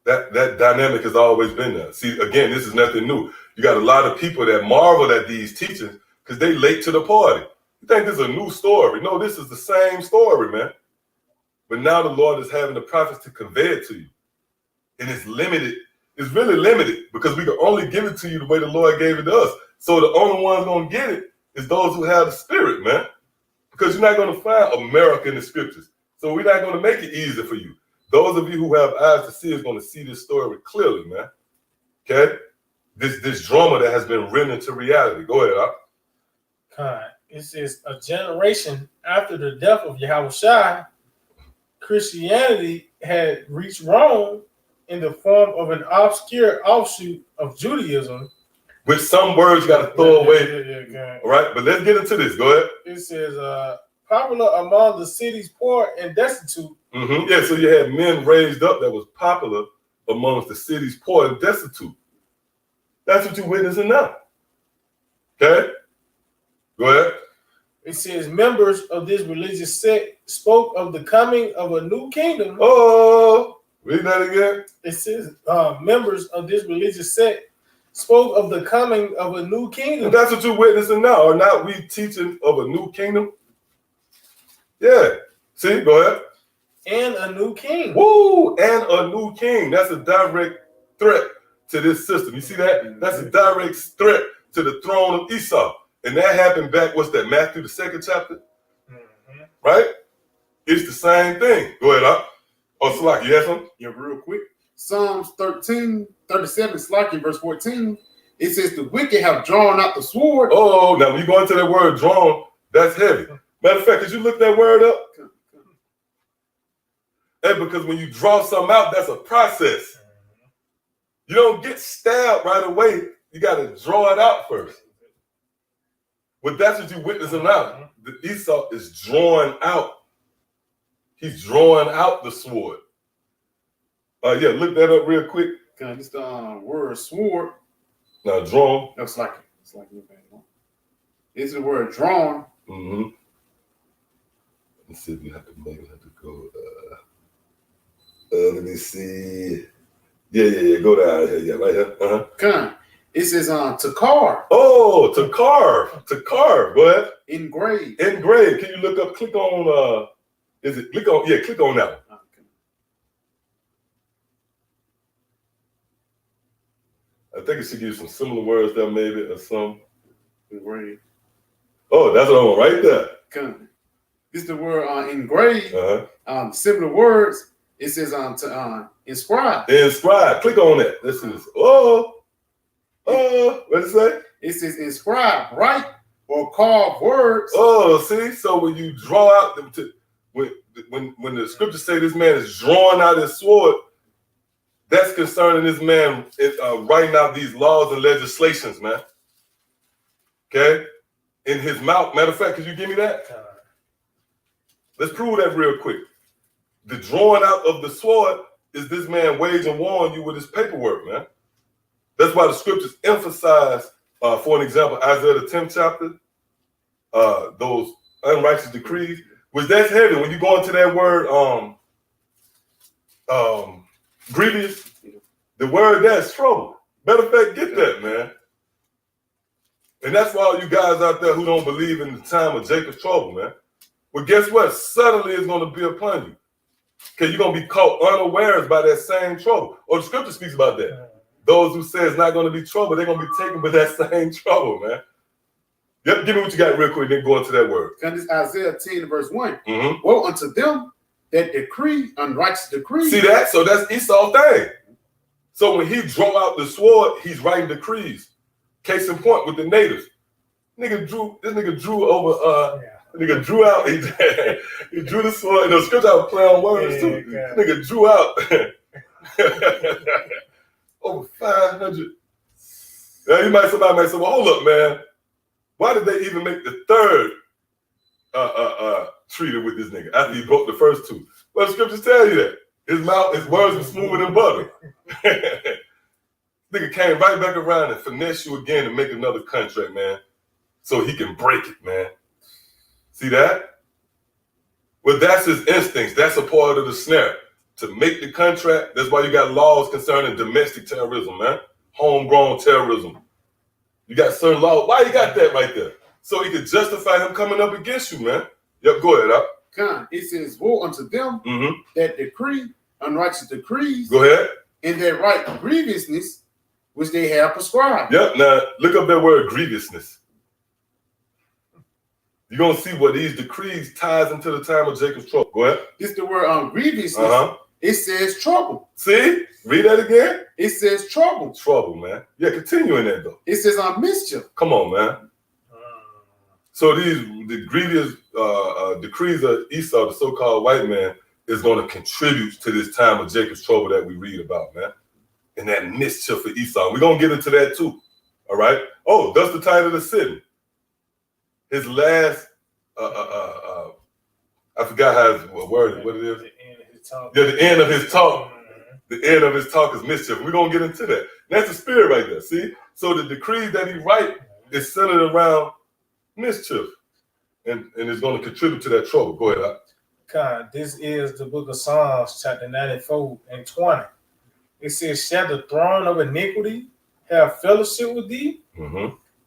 Speaker 3: that dynamic has always been there. See, again, this is nothing new. You got a lot of people that marvel at these teachings because they late to the party. You think this is a new story? No, this is the same story, man. But now the Lord is having the prophets to convey it to you. And it's limited. It's really limited because we can only give it to you the way the Lord gave it to us. So the only ones going to get it is those who have the Spirit, man. Because you're not going to find America in the scriptures. So we're not going to make it easy for you. Those of you who have eyes to see is going to see this story clearly, man. Okay? This drama that has been written into reality. Go ahead, Al.
Speaker 7: It says a generation after the death of Yahushua, Christianity had reached Rome in the form of an obscure offshoot of Judaism.
Speaker 3: With some words you got to throw away. All right, but let's get into this. Go ahead.
Speaker 7: It says popular among the city's poor and destitute.
Speaker 3: Mm-hmm. Yeah, so you had men raised up that was popular amongst the city's poor and destitute. That's what you're witnessing now. Okay? Go ahead.
Speaker 7: It says members of this religious sect spoke of the coming of a new kingdom.
Speaker 3: Oh, read that again.
Speaker 7: It says members of this religious sect spoke of the coming of a new kingdom.
Speaker 3: And that's what you're witnessing now. Are not we teaching of a new kingdom? Yeah. See, go ahead.
Speaker 7: And a new king.
Speaker 3: Woo! And a new king. That's a direct threat to this system. You see that? That's a direct threat to the throne of Esau. And that happened back, what's that, Matthew, the 2nd chapter?
Speaker 7: Mm-hmm.
Speaker 3: Right? It's the same thing. Go ahead, Al. Oh, Slaki, you have something?
Speaker 8: Yeah, real quick. Psalms 13, 37, Slaki, verse 14. It says, the wicked have drawn out the sword.
Speaker 3: Oh, now when you go into that word drawn, that's heavy. Matter of fact, could you look that word up? Hey, because when you draw something out, that's a process. You don't get stabbed right away. You got to draw it out first. But that's what you're witnessing now. The Esau is drawing out. He's drawing out the sword. Yeah, look that up real quick.
Speaker 8: This word sword.
Speaker 3: Now, drawn.
Speaker 8: Looks like it's like it's the word drawn.
Speaker 3: Mm-hmm. Let's see if we have to maybe have to go. Let me see. Yeah. Go down here. Yeah, right here. Uh-huh.
Speaker 8: It says to carve.
Speaker 3: Oh, to carve. To carve. Go ahead.
Speaker 8: Engrave.
Speaker 3: Engrave. Can you look up? Click on. Is it? Click on. Yeah, click on that one. I think it should give you some similar words there, maybe, or some.
Speaker 8: Engrave.
Speaker 3: Oh, that's what I want right there.
Speaker 8: This is the word engrave.
Speaker 3: Uh-huh.
Speaker 8: Similar words. It says to inscribe.
Speaker 3: Inscribe. Click on that. This is what did it say?
Speaker 8: It says inscribe, write, or carve words.
Speaker 3: Oh, see. So when you draw out when the scriptures say this man is drawing out his sword, that's concerning this man writing out these laws and legislations, man. Okay, in his mouth. Matter of fact, could you give me that? Let's prove that real quick. The drawing out of the sword is this man waging war on you with his paperwork, man. That's why the scriptures emphasize, for an example, Isaiah the 10th chapter, those unrighteous decrees, which that's heavy. When you go into that word, grievous, the word that's trouble. Matter of fact, get that, man. And that's why all you guys out there who don't believe in the time of Jacob's trouble, man. Well, guess what? Suddenly it's going to be upon you. Okay, you're going to be caught unawares by that same trouble. Or the scripture speaks about that. Those who say it's not going to be trouble, they're going to be taken by that same trouble, man. Yep, give me what you got real quick, then go into that word.
Speaker 8: And this Isaiah 10 verse 1.
Speaker 3: Mm-hmm.
Speaker 8: Woe unto them that decree unrighteous decrees.
Speaker 3: See that? So that's Esau's thing. So when he draw out the sword, he's writing decrees. Case in point with the natives. This nigga drew over nigga drew out, he drew the sword, and the scripture I was playing on words too.
Speaker 7: Yeah.
Speaker 3: Nigga drew out over 500. Now somebody might say, well, hold up, man. Why did they even make the third treaty with this nigga after he broke the first two? Well, the scriptures tell you that. His words were smoother than butter. Nigga came right back around and finesse you again to make another contract, man. So he can break it, man. See that? Well, that's his instincts. That's a part of the snare. To make the contract, that's why you got laws concerning domestic terrorism, man. Homegrown terrorism. You got certain laws. Why you got that right there? So he could justify him coming up against you, man. Yep, go ahead, Up.
Speaker 8: Con, it says, woe unto them that decree unrighteous decrees
Speaker 3: Go ahead.
Speaker 8: in their right grievousness, which they have prescribed.
Speaker 3: Yep, now look up that word grievousness. You're going to see what these decrees ties into the time of Jacob's trouble. Go ahead.
Speaker 8: It's the word grievousness. It says trouble.
Speaker 3: See? Read that again.
Speaker 8: It says trouble.
Speaker 3: Trouble, man. Yeah, continue in that, though.
Speaker 8: It says mischief.
Speaker 3: Come on, man. So the grievous decrees of Esau, the so-called white man, is going to contribute to this time of Jacob's trouble that we read about, man. And that mischief for Esau. We're going to get into that too. All right? Oh, that's the title of the sitting. His last, I forgot how his word, what it is.
Speaker 7: The end of his talk.
Speaker 3: Yeah, the end of his talk. The end of his talk is mischief. We're going to get into that. That's the spirit right there, see? So the decrees that he write is centered around mischief. And it's going to contribute to that trouble. Go ahead,
Speaker 7: God, this is the book of Psalms, chapter 94 and 20. It says, shall the throne of iniquity have fellowship with thee?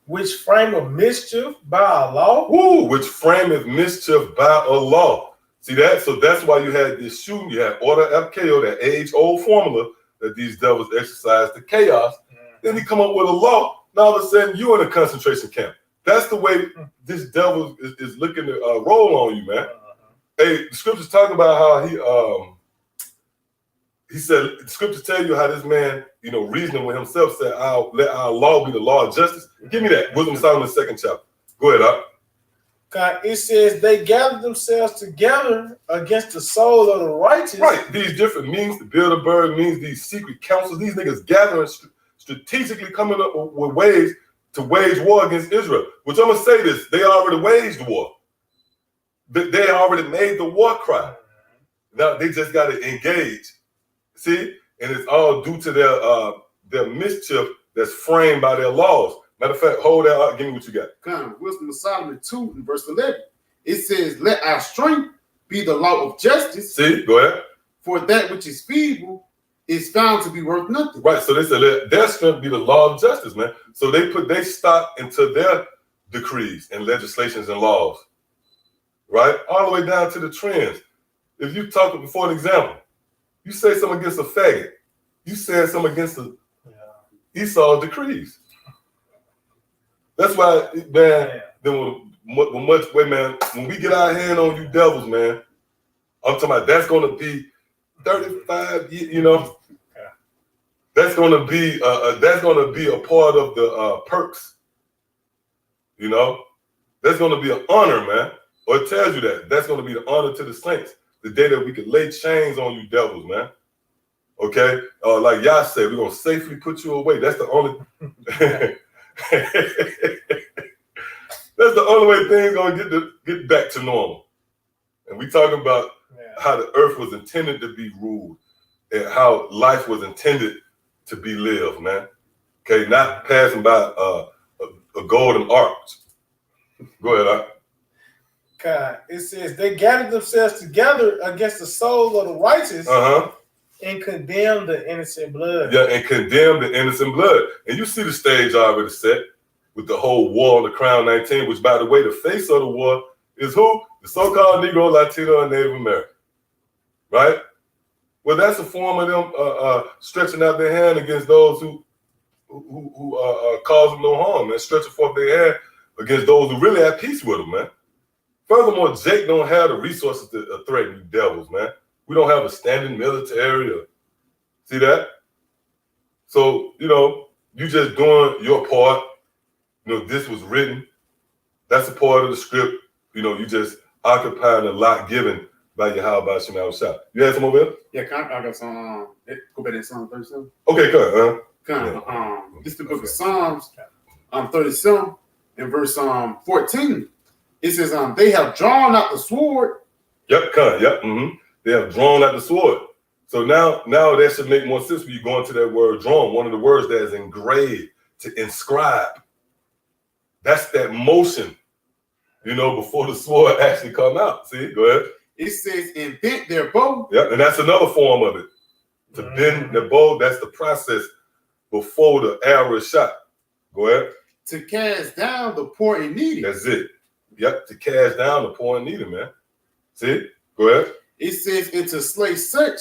Speaker 7: Which frame of mischief by a law?
Speaker 3: Woo, which frameth mischief by a law. See that? So that's why you had this shooting. You had order FKO, that age-old formula that these devils exercise to chaos. Then he come up with a law. Now all of a sudden you're in a concentration camp. That's the way this devil is looking to roll on you, man. Hey, the scriptures talk about how he said, the scriptures tell you how this man, reasoning with himself said, I'll let our law be the law of justice. Give me that. Wisdom of Solomon, 2nd chapter. Go ahead, Up.
Speaker 7: God, it says they gathered themselves together against the soul of the righteous.
Speaker 3: Right. These different means, the Bilderberg means, these secret councils, these niggas gathering, strategically coming up with ways to wage war against Israel. Which I'm going to say this, they already waged war. They already made the war cry. Now they just got to engage. See? And it's all due to their mischief that's framed by their laws. Matter of fact, hold that up. Give me what you got.
Speaker 8: Come, Wisdom of Solomon 2 and verse 11. It says, let our strength be the law of justice.
Speaker 3: See? Go ahead.
Speaker 8: For that which is feeble is found to be worth nothing.
Speaker 3: Right. So they said let their strength be the law of justice, man. So they stock into their decrees and legislations and laws. Right? All the way down to the trends. If you talk, for an example, you say something against a faggot, you said something against Esau's decrees. That's why, man, then when we get our hand on you devils, man, I'm talking about that's going to be 35 years, that's going to be a part of the perks, that's going to be an honor, man. Or it tells you that's going to be the honor to the saints, the day that we can lay chains on you devils, man. Okay? Like Yah said, we're going to safely put you away. That's the only that's the only way things going to get back to normal. And we talking about how the earth was intended to be ruled and how life was intended to be lived, man. Okay? Not passing by a golden arch. Go ahead,
Speaker 7: God, it says they gathered themselves together against the soul of the righteous and condemned the innocent blood.
Speaker 3: Yeah, and condemn the innocent blood. And you see the stage already set with the whole war on the Crown 19, which, by the way, the face of the war is who? The so-called Negro, Latino, and Native American. Right? Well, that's a form of them stretching out their hand against those who cause them no harm, man. Stretching forth their hand against those who really at peace with them, man. Furthermore, Jake don't have the resources to threaten you devils, man. We don't have a standing military. See that? So, you just doing your part. This was written. That's a part of the script. You just occupying the lot given by Yahweh Shema Shah. You had some over there?
Speaker 8: Yeah, I got some. Go back to Psalm 37.
Speaker 3: Okay, good.
Speaker 8: This is the book of Psalms, 37 and verse 14. It says, they have drawn out the sword.
Speaker 3: Yep, They have drawn out the sword. So now that should make more sense when you go into that word drawn. One of the words that is engraved, to inscribe. That's that motion, before the sword actually come out. See, go ahead.
Speaker 8: It says, and bent their bow.
Speaker 3: Yep, and that's another form of it. To bend the bow, that's the process before the arrow is shot. Go ahead.
Speaker 8: to cast down the poor and needy.
Speaker 3: That's it. Yep, to cast down the poor and needy, man. See? Go ahead.
Speaker 8: It says, and to slay such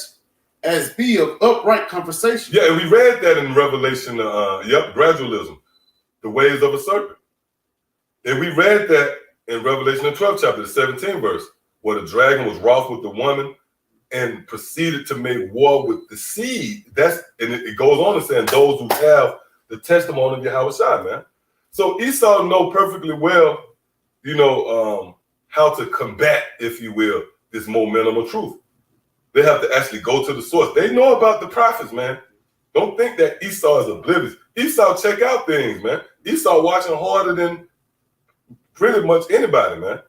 Speaker 8: as be of upright conversation.
Speaker 3: Yeah, and we read that in Revelation, gradualism, the ways of a serpent. And we read that in Revelation, the 12th chapter, the 17th verse, where the dragon was wroth with the woman and proceeded to make war with the seed. And it goes on to saying those who have the testimony of Yahweh, man. So Esau know perfectly well, how to combat, if you will, this momentum of truth. They have to actually go to the source. They know about the prophets, man. Don't think that Esau is oblivious. Esau check out things, man. Esau watching harder than pretty much anybody, man.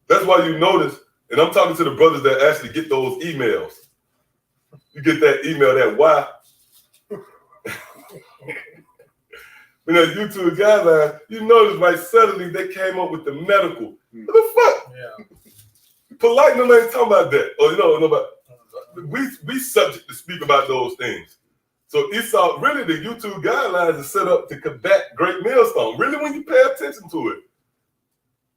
Speaker 3: That's why you notice, and I'm talking to the brothers that actually get those emails. You get that email, that why. YouTube guidelines, you notice right suddenly they came up with the medical. What the fuck?
Speaker 7: Yeah.
Speaker 3: Polite no ain't talking about that. Or we subject to speak about those things. So Esau, really the YouTube guidelines are set up to combat Great Millstone. Really when you pay attention to it.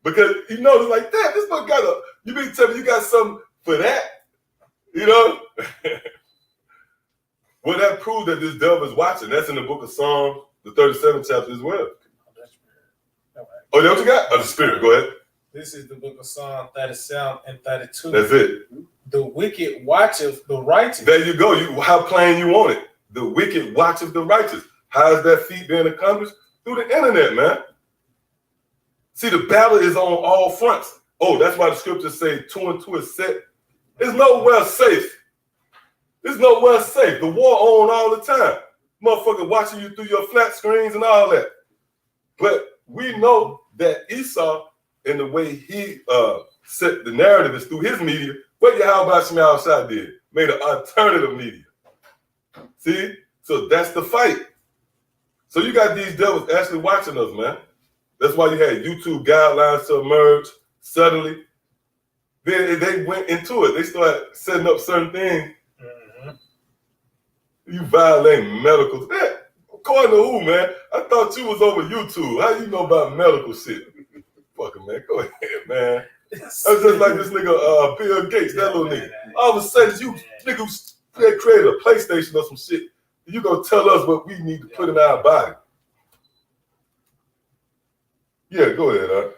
Speaker 3: Because you notice like that, this book got you mean to tell me you got something for that? Well, that proves that this devil is watching. That's in the book of Psalms, the 37th chapter as well. Oh, that's what you got? Oh, the spirit. Go ahead.
Speaker 7: This is the book of Psalm 37 and 32.
Speaker 3: That's it.
Speaker 7: The wicked watcheth the righteous.
Speaker 3: There you go. How plain you want it. The wicked watcheth the righteous. How is that feat being accomplished? Through the internet, man. See, the battle is on all fronts. Oh, that's why the scriptures say 2 and 2 is set. It's nowhere safe. It's nowhere safe. The war on all the time. Motherfucker watching you through your flat screens and all that. But we know that Esau, in the way he set the narrative is through his media, what Yahweh Shemel Shah did, made an alternative media. See? So that's the fight. So you got these devils actually watching us, man. That's why you had YouTube guidelines to emerge suddenly. Then they went into it. They started setting up certain things.
Speaker 7: Mm-hmm.
Speaker 3: You violating medical. Man, according to who, man? I thought you was over YouTube. How you know about medical shit? Fucking man, go ahead, man. That's just like this nigga Bill Gates, that little nigga. All of a sudden, you nigga created a PlayStation or some shit. You gonna tell us what we need to put in our body? Yeah, go ahead,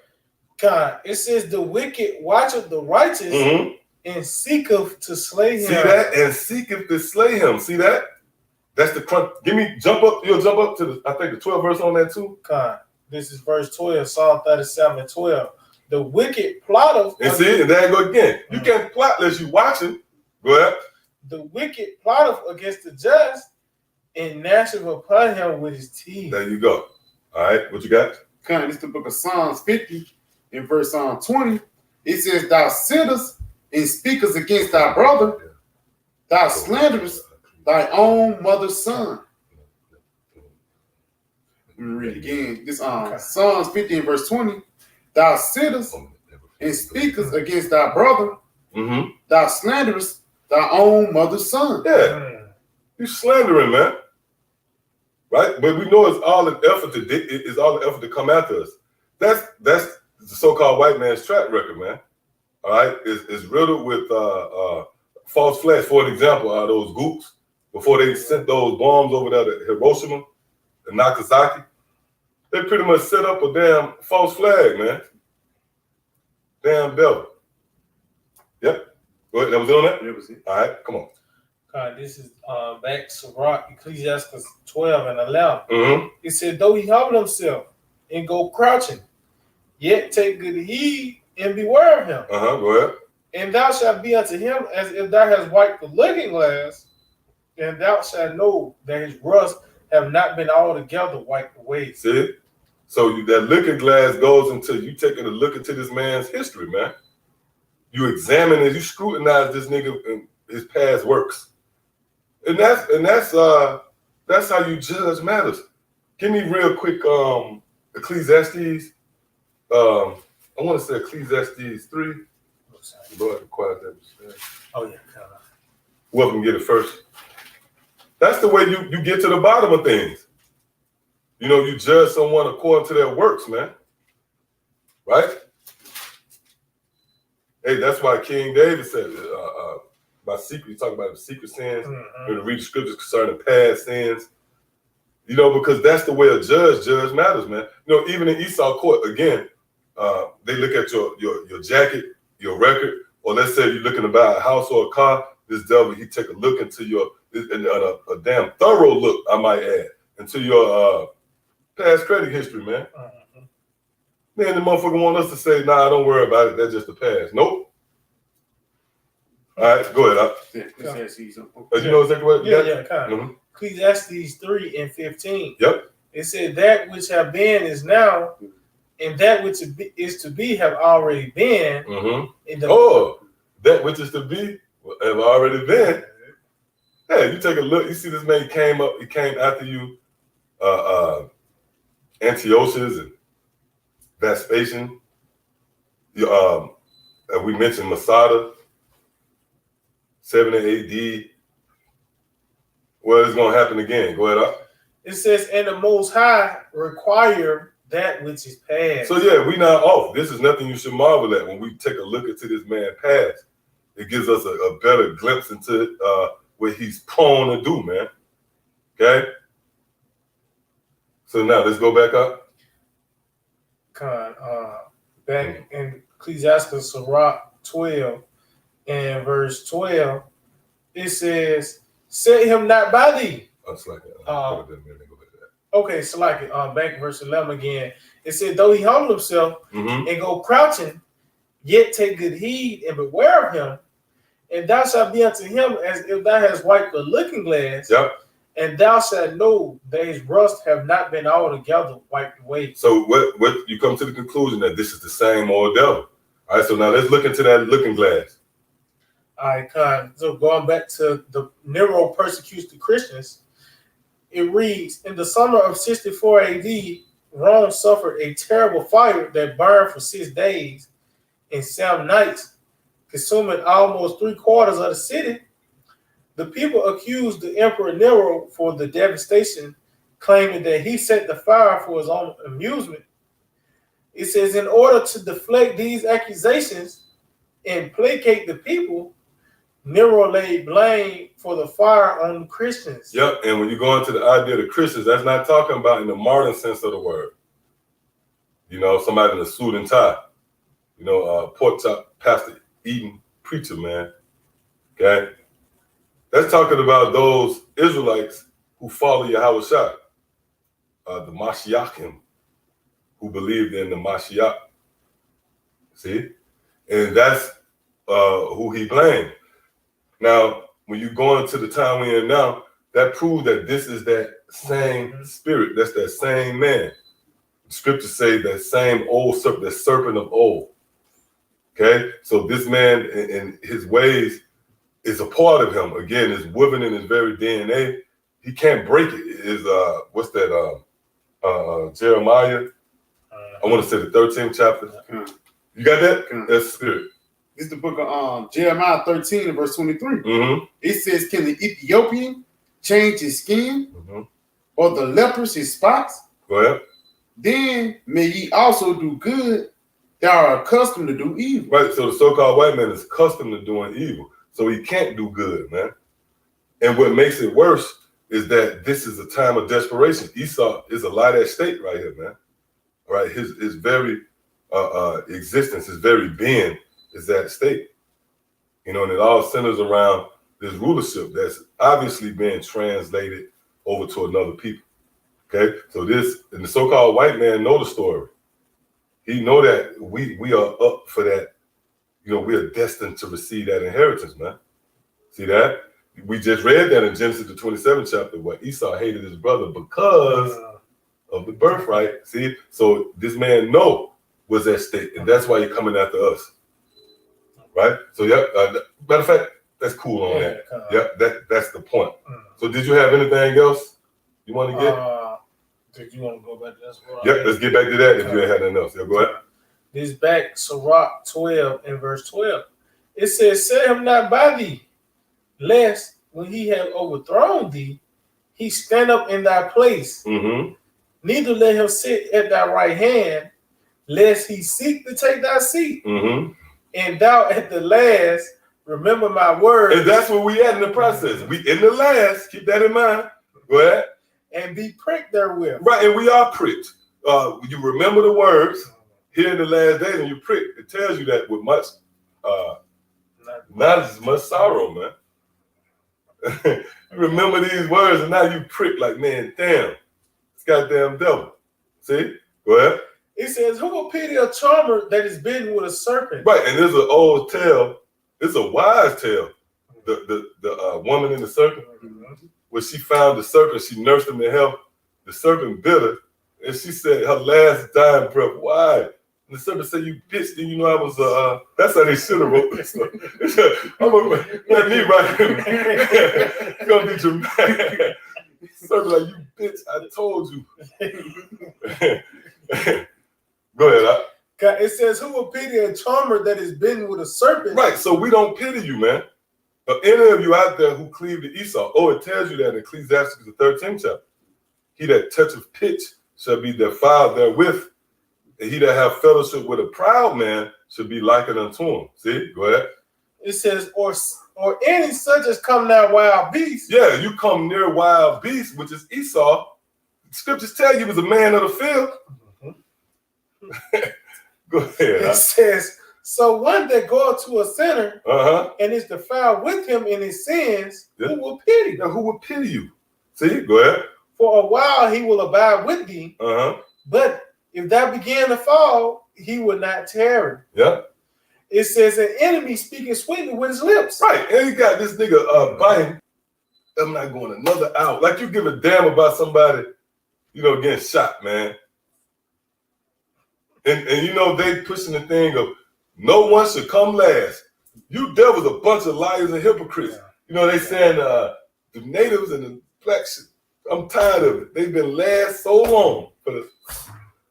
Speaker 7: God, it says the wicked watcheth the righteous and seeketh to slay him.
Speaker 3: See that? And seeketh to slay him. See that? That's the crunch. Jump up. You'll jump up to I think the 12th verse on that too.
Speaker 7: God, this is verse 12, Psalm 37 and 12. The wicked plotteth.
Speaker 3: And see, and there you go again. You can't plot unless you watching. Go ahead.
Speaker 7: The wicked plotteth against the just and gnasheth upon him with his teeth.
Speaker 3: There you go. All right, what you got?
Speaker 8: This is the book of Psalms 50 in verse 20. It says, thou sittest and speakest against thy brother, thou slanderest thy own mother's son. Let me read it again. This Psalms 50 in verse 20. Thou sittest and speakest against thy brother, thou slanderest thy own mother's son.
Speaker 3: Yeah. You slandering, man. Right? But we know it's all an effort to come after us. That's the so-called white man's track record, man. All right? It's riddled with false flags. For example, those goops, before they sent those bombs over there to Hiroshima and Nagasaki, they pretty much set up a damn false flag, man. Damn devil. Yep. Go ahead. That was on that?
Speaker 8: That was it.
Speaker 3: All right, come on.
Speaker 7: This is back to Ecclesiastes 12 and 11.
Speaker 3: Mm-hmm.
Speaker 7: It said, though he humble himself and go crouching, yet take good heed and beware of him.
Speaker 3: Go ahead.
Speaker 7: And thou shalt be unto him as if thou hast wiped the looking glass, and thou shalt know that his rust have not been altogether wiped away.
Speaker 3: See? So that looking glass goes into you taking a look into this man's history, man. You examine and you scrutinize this nigga and his past works. And that's how you judge matters. Give me real quick Ecclesiastes. I want to say Ecclesiastes 3. Lord, quiet that.
Speaker 7: Oh yeah.
Speaker 3: Whoever can get it first. That's the way you get to the bottom of things. You know, you judge someone according to their works, man. Right? Hey, that's why King David said, by secret, you talk about the secret sins, when you read the scriptures concerning past sins. You know, because that's the way a judge matters, man. You know, even in Esau court, again, they look at your jacket, your record, or let's say you're looking to buy a house or a car. This devil, he take a look into your, a damn thorough look, I might add, into your past credit history, man. Man, the motherfucker want us to say, nah, don't worry about it. That's just the past. Nope. All right, go ahead.
Speaker 8: You know
Speaker 3: exactly what?
Speaker 7: Yeah, kind of.
Speaker 3: Mm-hmm.
Speaker 7: Ecclesiastes 3:15.
Speaker 3: Yep.
Speaker 7: It said that which have been is now, and that which is to be have already been.
Speaker 3: Mm-hmm. That which is to be have already been. Hey, you take a look. You see this man came after you, Antiochus and Vespasian. We mentioned Masada, 70 AD. Well, it's gonna happen again. Go ahead.
Speaker 7: It says, and the Most High require that which is past.
Speaker 3: So yeah, we not off. This is nothing you should marvel at when we take a look into this man's past. It gives us a better glimpse into what he's prone to do, man. Okay. So now let's go back up.
Speaker 7: Back in Ecclesiastes Sirach 12 and verse 12, it says, set him not by thee. Okay, so like back in verse 11 again, it said, though he humble himself and go crouching, yet take good heed and beware of him, and thou shalt be unto him as if thou hast wiped the looking glass.
Speaker 3: Yep.
Speaker 7: And thou shalt know that his rust have not been altogether wiped away.
Speaker 3: So what you come to the conclusion that this is the same old devil. All right, so now let's look into that looking glass.
Speaker 7: All right, so going back to the Nero persecutes the Christians, it reads, in the summer of 64 AD, Rome suffered a terrible fire that burned for 6 days and 7 nights, consuming almost 3/4 of the city. The people accused the Emperor Nero for the devastation, claiming that he set the fire for his own amusement. It says, in order to deflect these accusations and placate the people, Nero laid blame for the fire on the Christians.
Speaker 3: Yep, and when you go into the idea of the Christians, that's not talking about in the modern sense of the word. You know, somebody in a suit and tie. You know, pork chop, pastor, eating preacher, man. Okay? That's talking about those Israelites who follow Yahweh Shai, the Mashiachim, who believed in the Mashiach. See? And that's who he blamed. Now, when you go into the time we're in now, that proves that this is that same spirit. That's that same man. The scriptures say that same old serpent, that serpent of old. Okay? So this man and his ways is a part of him. Again, it's woven in his very DNA. He can't break it. It is what's that? Jeremiah. I want to say the 13th chapter. You got that? That's spirit.
Speaker 8: This is the book of Jeremiah 13 and verse 23. It says, can the Ethiopian change his skin or the lepers his spots?
Speaker 3: Go ahead.
Speaker 8: Then may ye also do good that are accustomed to do evil.
Speaker 3: Right. So the so-called white man is accustomed to doing evil. So he can't do good, man. And what makes it worse is that this is a time of desperation. Esau is a lie that state right here, man. All right. His very existence, his very being is that state. You know, and it all centers around this rulership that's obviously being translated over to another people. Okay. So this, and the so-called white man know the story. He know that we are up for that. You know, we are destined to receive that inheritance, man. See that? We just read that in Genesis the 27th chapter where Esau hated his brother because of the birthright. See? So this man was at stake, and that's why he's coming after us. Right? So yeah, matter of fact, that's cool on that. Yeah, that's the point. So did you have anything else you want to get?
Speaker 7: Did you want to go back to this?
Speaker 3: Yep, let's get back to that if you ain't had nothing else. Yeah, go ahead.
Speaker 7: This back Sirach 12 and verse 12. It says, set him not by thee, lest when he have overthrown thee, he stand up in thy place. neither let him sit at thy right hand, lest he seek to take thy seat.
Speaker 3: Mm-hmm.
Speaker 7: And thou at the last remember my words.
Speaker 3: And that's where we at in the process. We in the last, keep that in mind. Go ahead.
Speaker 7: And be pricked therewith.
Speaker 3: Right, and we are pricked. You remember the words here in the last days, and you prick. It tells you that with much, not as much sorrow, man. You remember these words, and now you prick like, man, damn, it's goddamn devil. See? Go ahead.
Speaker 7: It says, who will pity a charmer that is bitten with a serpent?
Speaker 3: Right, and there's an old tale. It's a wise tale. The woman in the serpent, when she found the serpent, she nursed him to health. The serpent bit her, and she said her last dying breath, why? And the serpent said, you bitch, didn't you know I was, that's how they should have wrote this. Let me write it. It's going to be dramatic. Serpent like, you bitch, I told you. Go ahead.
Speaker 7: It says, who will pity a charmer that is bitten with a serpent?
Speaker 3: Right, so we don't pity you, man. But any of you out there who cleave to Esau, it tells you that in Ecclesiastes, the 13th chapter. He that toucheth pitch shall be defiled therewith, and he that have fellowship with a proud man shall be likened unto him. See, go ahead.
Speaker 7: It says, or any such as come now wild beasts.
Speaker 3: Yeah, you come near wild beasts, which is Esau. Scriptures tell you he was a man of the field. Go ahead.
Speaker 7: It says, so one that goeth to a sinner and is defiled with him in his sins, who will pity?
Speaker 3: Now, who will pity you? See, go ahead.
Speaker 7: For a while he will abide with thee, but if thou begin to fall, he will not tarry.
Speaker 3: Yeah.
Speaker 7: It says an enemy speaking sweetly with his lips.
Speaker 3: Right, and you got this nigga biting. I'm not going another hour. Like you give a damn about somebody, getting shot, man. And they pushing the thing of no one should come last. You devils a bunch of liars and hypocrites. They saying the natives and the blacks. I'm tired of it. They've been last so long.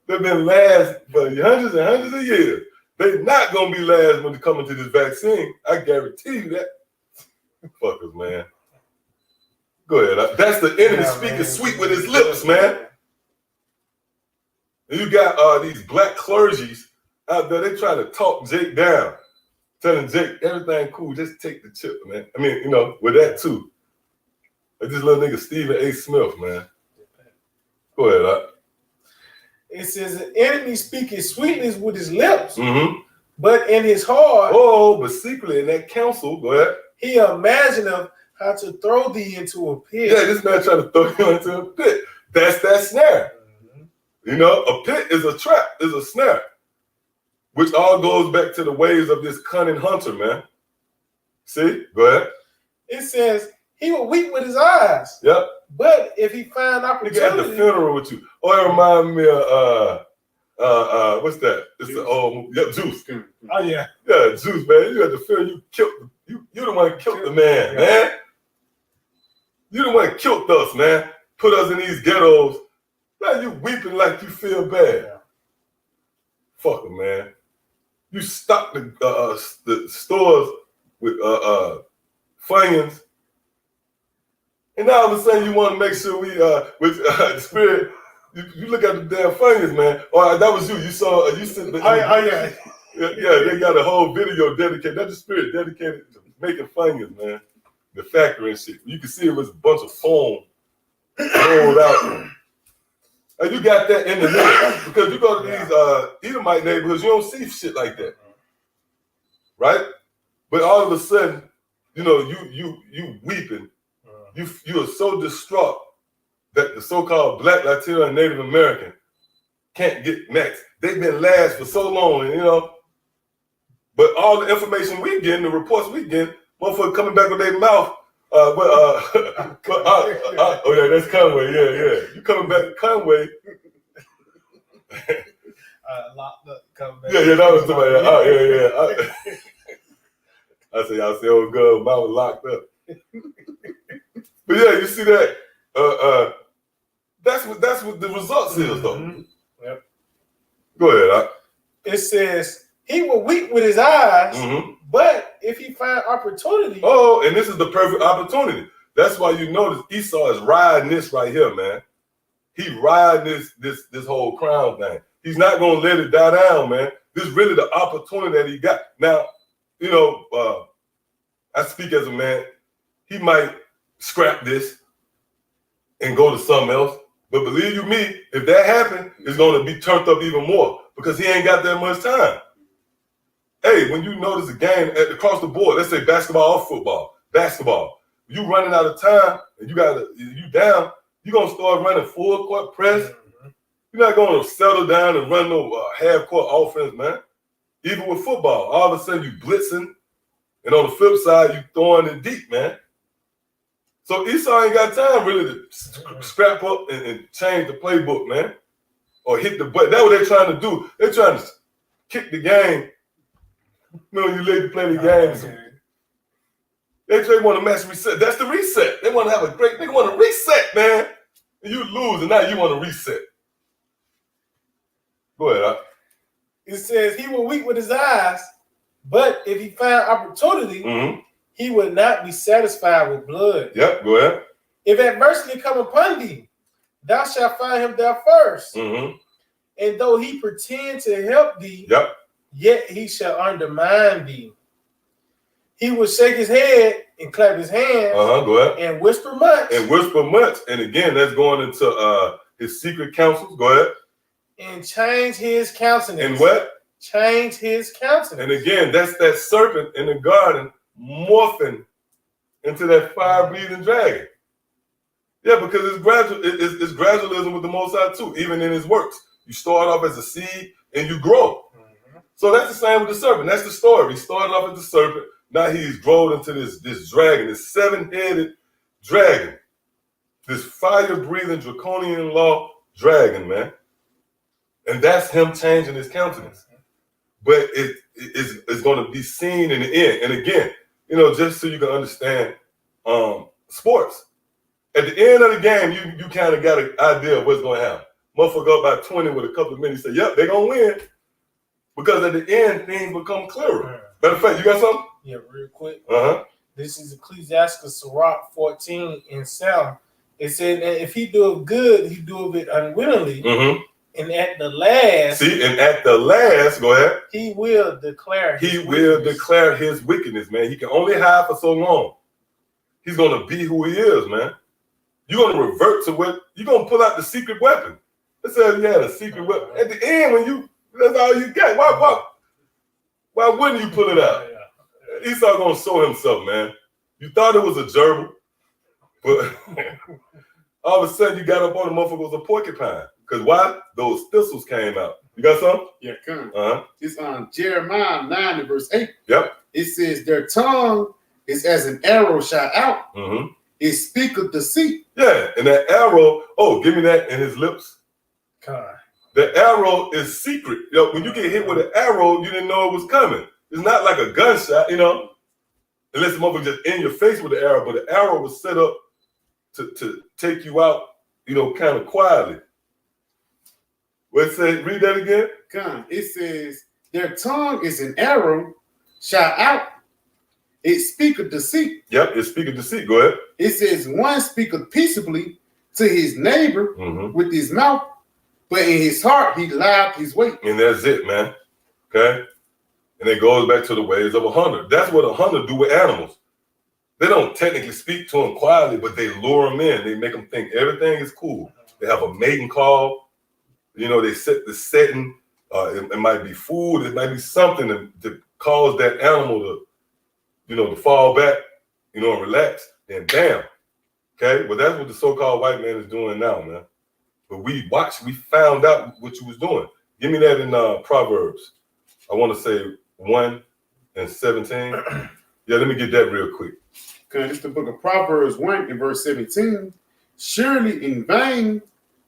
Speaker 3: They've been last for hundreds and hundreds of years. They're not gonna be last when they come into this vaccine. I guarantee you that. Fuckers, man. Go ahead. That's the enemy speaking sweet with his lips, man. And you got these black clergies out there. They trying to talk Jake down, telling Jake everything cool. Just take the chip, man. I mean, with that too. Like this little nigga Stephen A. Smith, man. Go ahead.
Speaker 7: It says an enemy speaking sweetness with his lips, but in his heart.
Speaker 3: But secretly in that council, go ahead.
Speaker 7: He imagineth how to throw thee into a pit.
Speaker 3: Yeah, this man trying to throw you into a pit. That's that snare. A pit is a trap, is a snare, which all goes back to the ways of this cunning hunter, man. See, go ahead.
Speaker 7: It says he will weep with his eyes.
Speaker 3: Yep.
Speaker 7: But if he find opportunity,
Speaker 3: at the funeral with you. It remind me of what's that? It's the old Juice.
Speaker 7: Oh yeah,
Speaker 3: Juice, man. You at the funeral, you killed you the one that killed the man, man. You the one that killed us, man. Put us in these ghettos. Now you weeping like you feel bad. Yeah. Fuck him, man. You stock the stores with Funyuns. And now all of a sudden you want to make sure we with the spirit. You look at the damn Funyuns, man. Oh, that was you. You saw you said. Yeah. They got a whole video dedicated. That's the spirit dedicated to making Funyuns, man. The factory and shit. You can see it was a bunch of foam rolled out. And you got that in the middle because you go to these Edomite neighborhoods, you don't see shit like that, right? But all of a sudden, you weeping. You are so distraught that the so-called Black, Latino, and Native American can't get next. They've been last for so long, but all the information we get, the reports we get, motherfuckers coming back with their mouth. Oh yeah, that's Conway. Yeah. You coming back to Conway?
Speaker 7: locked up, coming back.
Speaker 3: Yeah, that was somebody. I say, oh God, mine was locked up. But yeah, you see that? That's what the results is, though.
Speaker 7: Yep.
Speaker 3: Go ahead.
Speaker 7: It says he will weep with his eyes, but if he find opportunity.
Speaker 3: Oh, and this is the perfect opportunity. That's why you notice Esau is riding this right here, man. he riding this whole crown thing. He's not gonna let it die down, man. This is really the opportunity that he got. Now, you know, I speak as a man. He might scrap this and go to something else. But believe you me, if that happens, it's gonna be turned up even more because he ain't got that much time. Hey, when you notice a game across the board, let's say basketball or football, basketball, you running out of time and you down, you're gonna start running full court press. You're not gonna settle down and run no half court offense, man. Even with football, all of a sudden you blitzing, and on the flip side, you throwing it deep, man. So Esau ain't got time really to scrap up and change the playbook, man, or hit the button. That's what they're trying to do. They're trying to kick the game. You know, you let you play the games. They want to mass reset. That's the reset. They want to have a great. They want to reset, man. And you lose, and now you want to reset. Go ahead.
Speaker 7: It says he will weep with his eyes, but if he found opportunity, he would not be satisfied with blood.
Speaker 3: Yep, go ahead.
Speaker 7: If adversity come upon thee, thou shalt find him there first. And though he pretend to help thee, yet he shall undermine thee. He will shake his head and clap his hands
Speaker 3: Go ahead.
Speaker 7: and whisper much.
Speaker 3: And again, that's going into his secret counsels. Go ahead.
Speaker 7: And change his countenance.
Speaker 3: And what?
Speaker 7: Change his countenance.
Speaker 3: And again, that's that serpent in the garden morphing into that fire-breathing dragon. Yeah, because it's gradual. It's gradualism with the Most High too. Even in his works, you start off as a seed and you grow. So that's the same with the serpent. That's the story. He started off as the serpent. Now he's grown into this dragon, this 7-headed dragon, this fire-breathing draconian law dragon, man. And that's him changing his countenance. But it's going to be seen in the end. And again, you know, just so you can understand sports. At the end of the game, you kind of got an idea of what's going to happen. Motherfucker up by 20 with a couple of minutes, say, yep, they're going to win. Because at the end, things become clearer. Matter of fact, you got something?
Speaker 7: Yeah, real quick.
Speaker 3: This
Speaker 7: is Ecclesiastes Sirach 14 and 7. It said that if he do it good, he do it unwillingly. And at the last, go ahead. He will declare his wickedness, man. He can only hide for so long. He's gonna be who he is, man. You're gonna revert to what you're gonna pull out the secret weapon. Let's say you had a secret weapon. At the end, that's all you got. Why wouldn't you pull it out? Esau gonna show himself, man. You thought it was a gerbil, but all of a sudden you got up on the motherfucker was a porcupine. Because why? Those thistles came out. You got something?
Speaker 8: Yeah, come. It's on Jeremiah 9 and verse 8.
Speaker 3: Yep.
Speaker 8: It says, their tongue is as an arrow shot out. It speaketh deceit.
Speaker 3: Yeah, and that arrow, give me that in his lips.
Speaker 7: God.
Speaker 3: The arrow is secret. You know, when you get hit with an arrow, you didn't know it was coming. It's not like a gunshot, you know, unless the motherfucker just in your face with the arrow, but the arrow was set up to take you out, you know, kind of quietly. What it say? Read that again.
Speaker 8: Come. It says, their tongue is an arrow shot out. It speaketh deceit.
Speaker 3: Yep, it speaketh deceit. Go ahead.
Speaker 8: It says, one speaketh peaceably to his neighbor with his mouth, but in his heart he lied his way.
Speaker 3: And that's it, man. Okay? And it goes back to the ways of a hunter. That's what a hunter do with animals. They don't technically speak to them quietly, but they lure them in. They make them think everything is cool. They have a mating call. You know, they set the setting. It might be food. It might be something to cause that animal to, you know, to fall back, you know, and relax. Then bam. Okay? Well, that's what the so-called white man is doing now, man. But we found out what you was doing. Give me that in Proverbs. I want to say 1 and 17. Yeah, let me get that real quick.
Speaker 8: Okay, it's the book of Proverbs 1 and verse 17. Surely in vain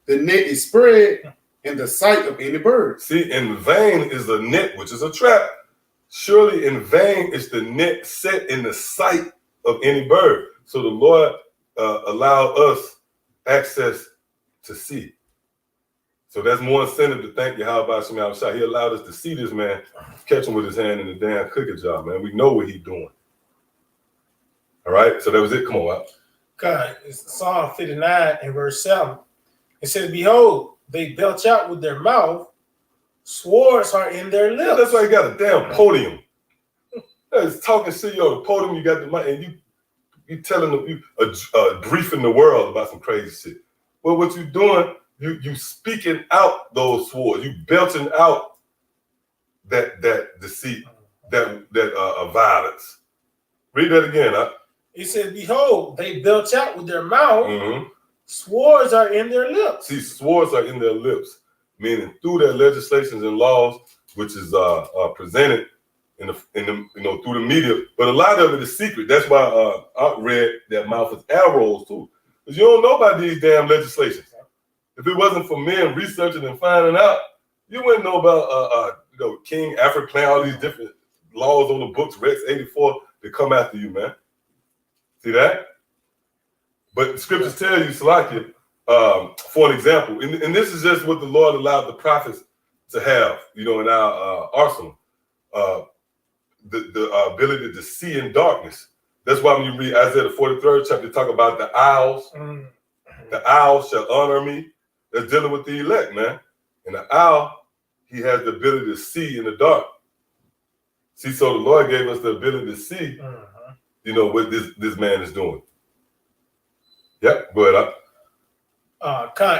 Speaker 8: the net is spread in the sight of any bird.
Speaker 3: See, in vain is a net, which is a trap. Surely in vain is the net set in the sight of any bird. So the Lord allowed us access to see. So that's more incentive to thank you. How about Shemi Al-Shah? He allowed us to see this man catch him with his hand in the damn cooking job, man. We know what he's doing. All right, so that was it. Come on, out.
Speaker 7: God, it's Psalm 59 and verse 7. It says, behold, they belch out with their mouth, swords are in their lips.
Speaker 3: That's why you got a damn podium. It's talking shit, you on the podium, you got the mic, and you telling them, you briefing the world about some crazy shit. Well, what you doing, you speaking out those swords, you belching out that deceit, that violence. Read that again.
Speaker 7: It says, behold, they belch out with their mouth,
Speaker 3: Mm-hmm.
Speaker 7: swords are in their lips.
Speaker 3: See, swords are in their lips, meaning through their legislations and laws, which is presented in the through the media. But a lot of it is secret. That's why I read that mouth is arrows too, because you don't know about these damn legislations. If it wasn't for men researching and finding out, you wouldn't know about King Alfred playing all these different laws on the books, Rex 84, to come after you, man. See that? But the scriptures tell you, Salakia, for an example, and this is just what the Lord allowed the prophets to have, in our arsenal, the ability to see in darkness. That's why when you read Isaiah the 43rd chapter, you talk about the owls. The owl shall honor me. That's dealing with the elect, man. And the owl, he has the ability to see in the dark. See, so the Lord gave us the ability to see, what this man is doing. Yep, go ahead.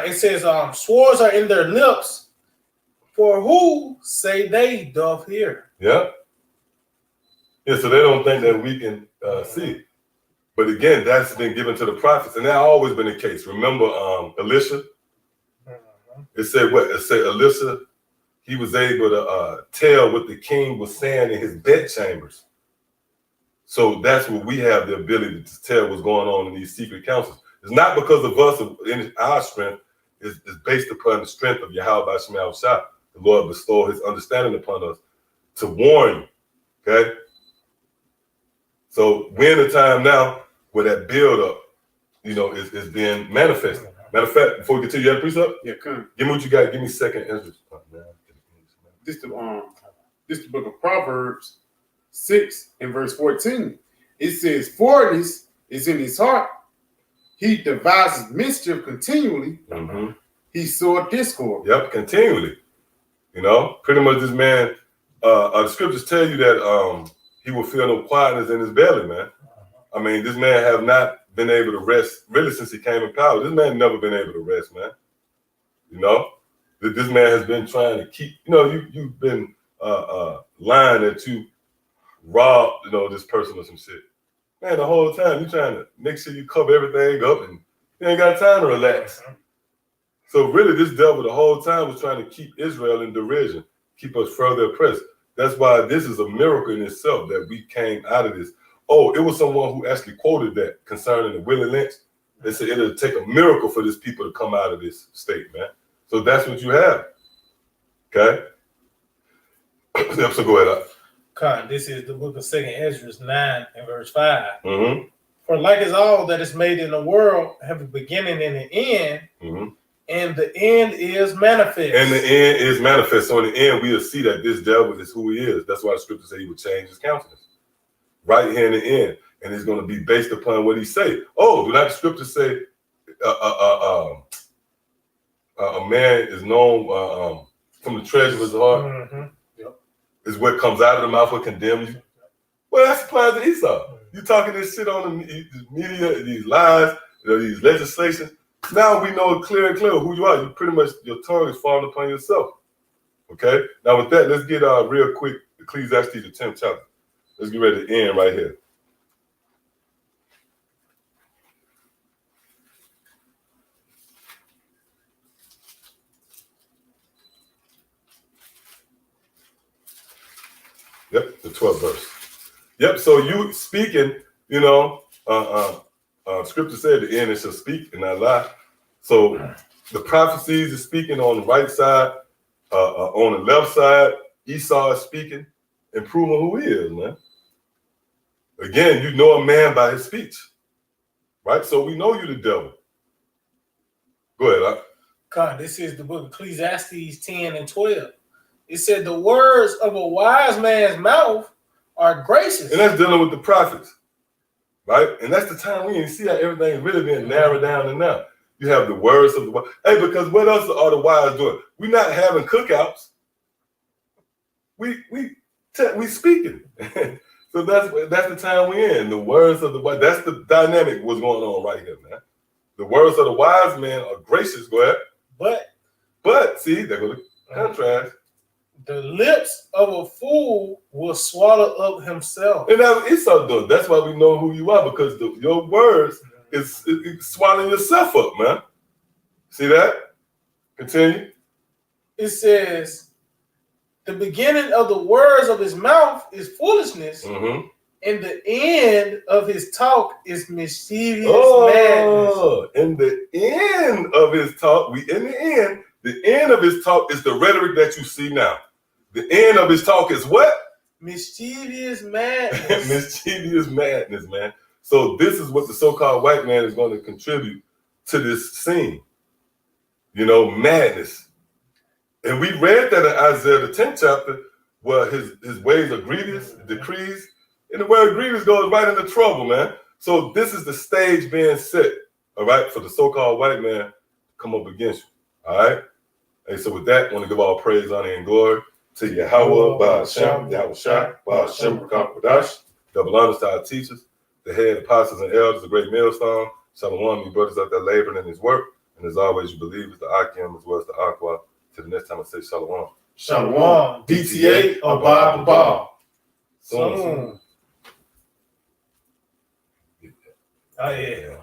Speaker 7: It says, swords are in their lips, for who say they doth hear?
Speaker 3: Yeah. Yeah, so they don't think that we can see. But again, that's been given to the prophets, and that's always been the case. Remember Elisha? It said what? It said Elisha, he was able to tell what the king was saying in his bedchambers. So that's what we have the ability to tell what's going on in these secret councils. It's not because of us, in our strength. It's based upon the strength of Yahweh Shema Shah. The Lord bestowed his understanding upon us to warn you, okay? So we're in a time now where that build-up, is being manifested. Matter of fact, before we continue, you have a precept?
Speaker 8: Yeah, come.
Speaker 3: Give me what you got. Give me second Ezra.
Speaker 8: This the book of Proverbs 6 and verse 14. It says, "Forwardness is in his heart. He devises mischief continually.
Speaker 3: Mm-hmm.
Speaker 8: He soweth discord."
Speaker 3: Yep, continually. Pretty much this man, the scriptures tell you that he will feel no quietness in his belly, man. I mean, this man have not been able to rest really since he came in power. This man never been able to rest, man. This man has been trying to keep, you've been lying that you robbed, this person or some shit. Man, the whole time you're trying to make sure you cover everything up and you ain't got time to relax. So really this devil the whole time was trying to keep Israel in derision, keep us further oppressed. That's why this is a miracle in itself that we came out of this. Oh, it was someone who actually quoted that concerning the Willie Lynch. They said it'll take a miracle for this people to come out of this state, man. So that's what you have. Okay? So go ahead.
Speaker 7: This is the book of 2nd Ezra 9 and verse 5.
Speaker 3: Mm-hmm.
Speaker 7: For like as all that is made in the world have a beginning and an end, and the end is manifest.
Speaker 3: And the end is manifest. So in the end, we'll see that this devil is who he is. That's why the scripture says he would change his countenance. Right here in the end. And it's going to be based upon what he say. Oh, do not the scripture say a man is known from the treasure of his heart?
Speaker 7: Yep.
Speaker 3: Is what comes out of the mouth what condemns you. Well, that applies to Esau. You talking this shit on the media, these lies, these legislations. Now we know clear and clear who you are. You pretty much, your tongue is falling upon yourself. Okay? Now with that, let's get real quick Ecclesiastes, the 10th chapter. Let's get ready to end right here. Yep, the 12th verse. Yep, so you speaking, scripture said the end it shall speak and not lie. So the prophecies is speaking on the right side, on the left side, Esau is speaking and proving who he is, man. Again, you know a man by his speech, right? So we know you the devil. Go ahead.
Speaker 7: God, this is the book of Ecclesiastes 10 and 12. It said the words of a wise man's mouth are gracious.
Speaker 3: And that's dealing with the prophets, right? And that's the time we didn't see how everything is really being narrowed down and now. You have the words of the wise. Hey, because what else are the wise doing? We're not having cookouts. We speaking. So that's the time we're in. The words of the wise. That's the dynamic what's going on right here, man. The words of the wise man are gracious. Go ahead. But see, they're going to contrast.
Speaker 7: The lips of a fool will swallow up himself.
Speaker 3: And it's so good. That's why we know who you are, because your words is swallowing yourself up, man. See that? Continue.
Speaker 7: It says, the beginning of the words of his mouth is foolishness,
Speaker 3: Mm-hmm.
Speaker 7: and the end of his talk is mischievous madness.
Speaker 3: In the end of his talk, the end of his talk is the rhetoric that you see now. The end of his talk is what?
Speaker 7: Mischievous madness.
Speaker 3: Mischievous madness, man. So this is what the so-called white man is going to contribute to this scene. You know, madness. And we read that in Isaiah the 10th chapter, where his ways are grievous, decrees, and the word grievous goes right into trouble, man. So this is the stage being set, all right, for the so-called white man to come up against you, all right? And so with that, I want to give all praise, honor, and glory to Yahweh, Ba'ashem, Yahweh Shai, Ba'ashem, Rakam, double honors to our teachers, the head apostles and elders, the great millstone. Shalom, you brothers out there laboring in his work. And as always, you believe it's the Akim as well as the Aqua. Till the next time I say Shalom.
Speaker 7: Shalom.
Speaker 3: DTA, Abba. Soon.
Speaker 7: Oh, yeah.